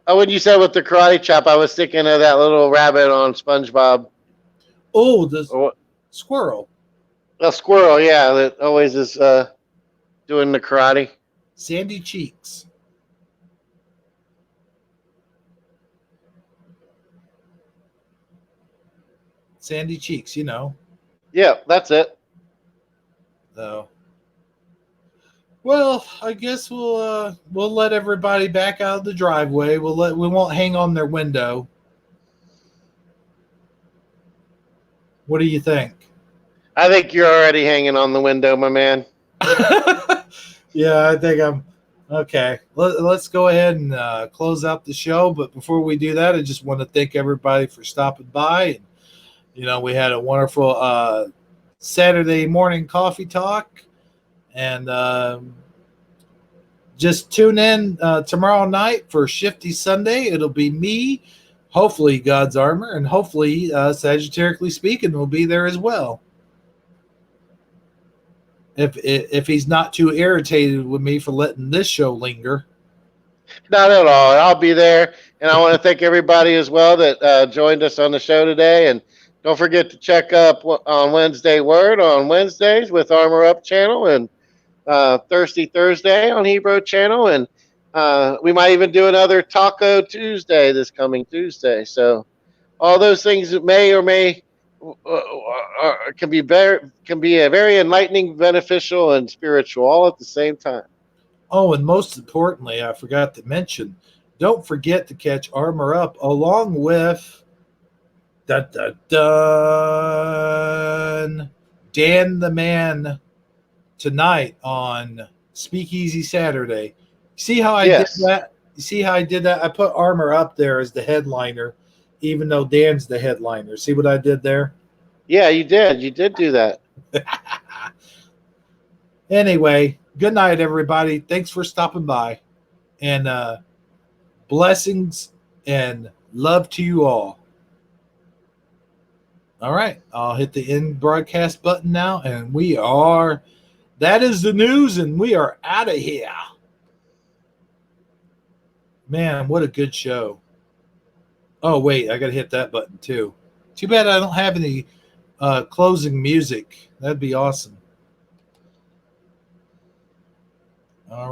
Oh, when you said with the karate chop, I was thinking of that little rabbit on SpongeBob. Oh, the squirrel. A squirrel, yeah, that always is doing the karate. Sandy Cheeks. Sandy Cheeks, Yeah, that's it. So, well, I guess we'll let everybody back out of the driveway. We won't hang on their window. What do you think? I think you're already hanging on the window, my man. Yeah, I think Okay, let's go ahead and close out the show. But before we do that, I just want to thank everybody for stopping by. And, we had a wonderful Saturday morning coffee talk. And just tune in tomorrow night for Shifty Sunday. It'll be me, hopefully God's Armor, and hopefully Sagittarically Speaking will be there as well. If he's not too irritated with me for letting this show linger. Not at all. I'll be there. And I want to thank everybody as well that joined us on the show today. And don't forget to check up on Wednesday Word on Wednesdays with Armor Up channel, and Thirsty Thursday on Hebrew channel. And we might even do another Taco Tuesday this coming Tuesday. So all those things that may or may can be a very enlightening, beneficial, and spiritual all at the same time. Oh, and most importantly, I forgot to mention, don't forget to catch Armor Up along with Dan the Man tonight on Speakeasy Saturday. See how I did that? You see how I did that? I put Armor Up there as the headliner, even though Dan's the headliner. See what I did there? Yeah, you did. You did do that. Anyway, good night, everybody. Thanks for stopping by. And blessings and love to you all. All right. I'll hit the end broadcast button now. And that is the news, and we are out of here. Man, what a good show. Oh, wait. I got to hit that button, too. Too bad I don't have any closing music. That'd be awesome. All right.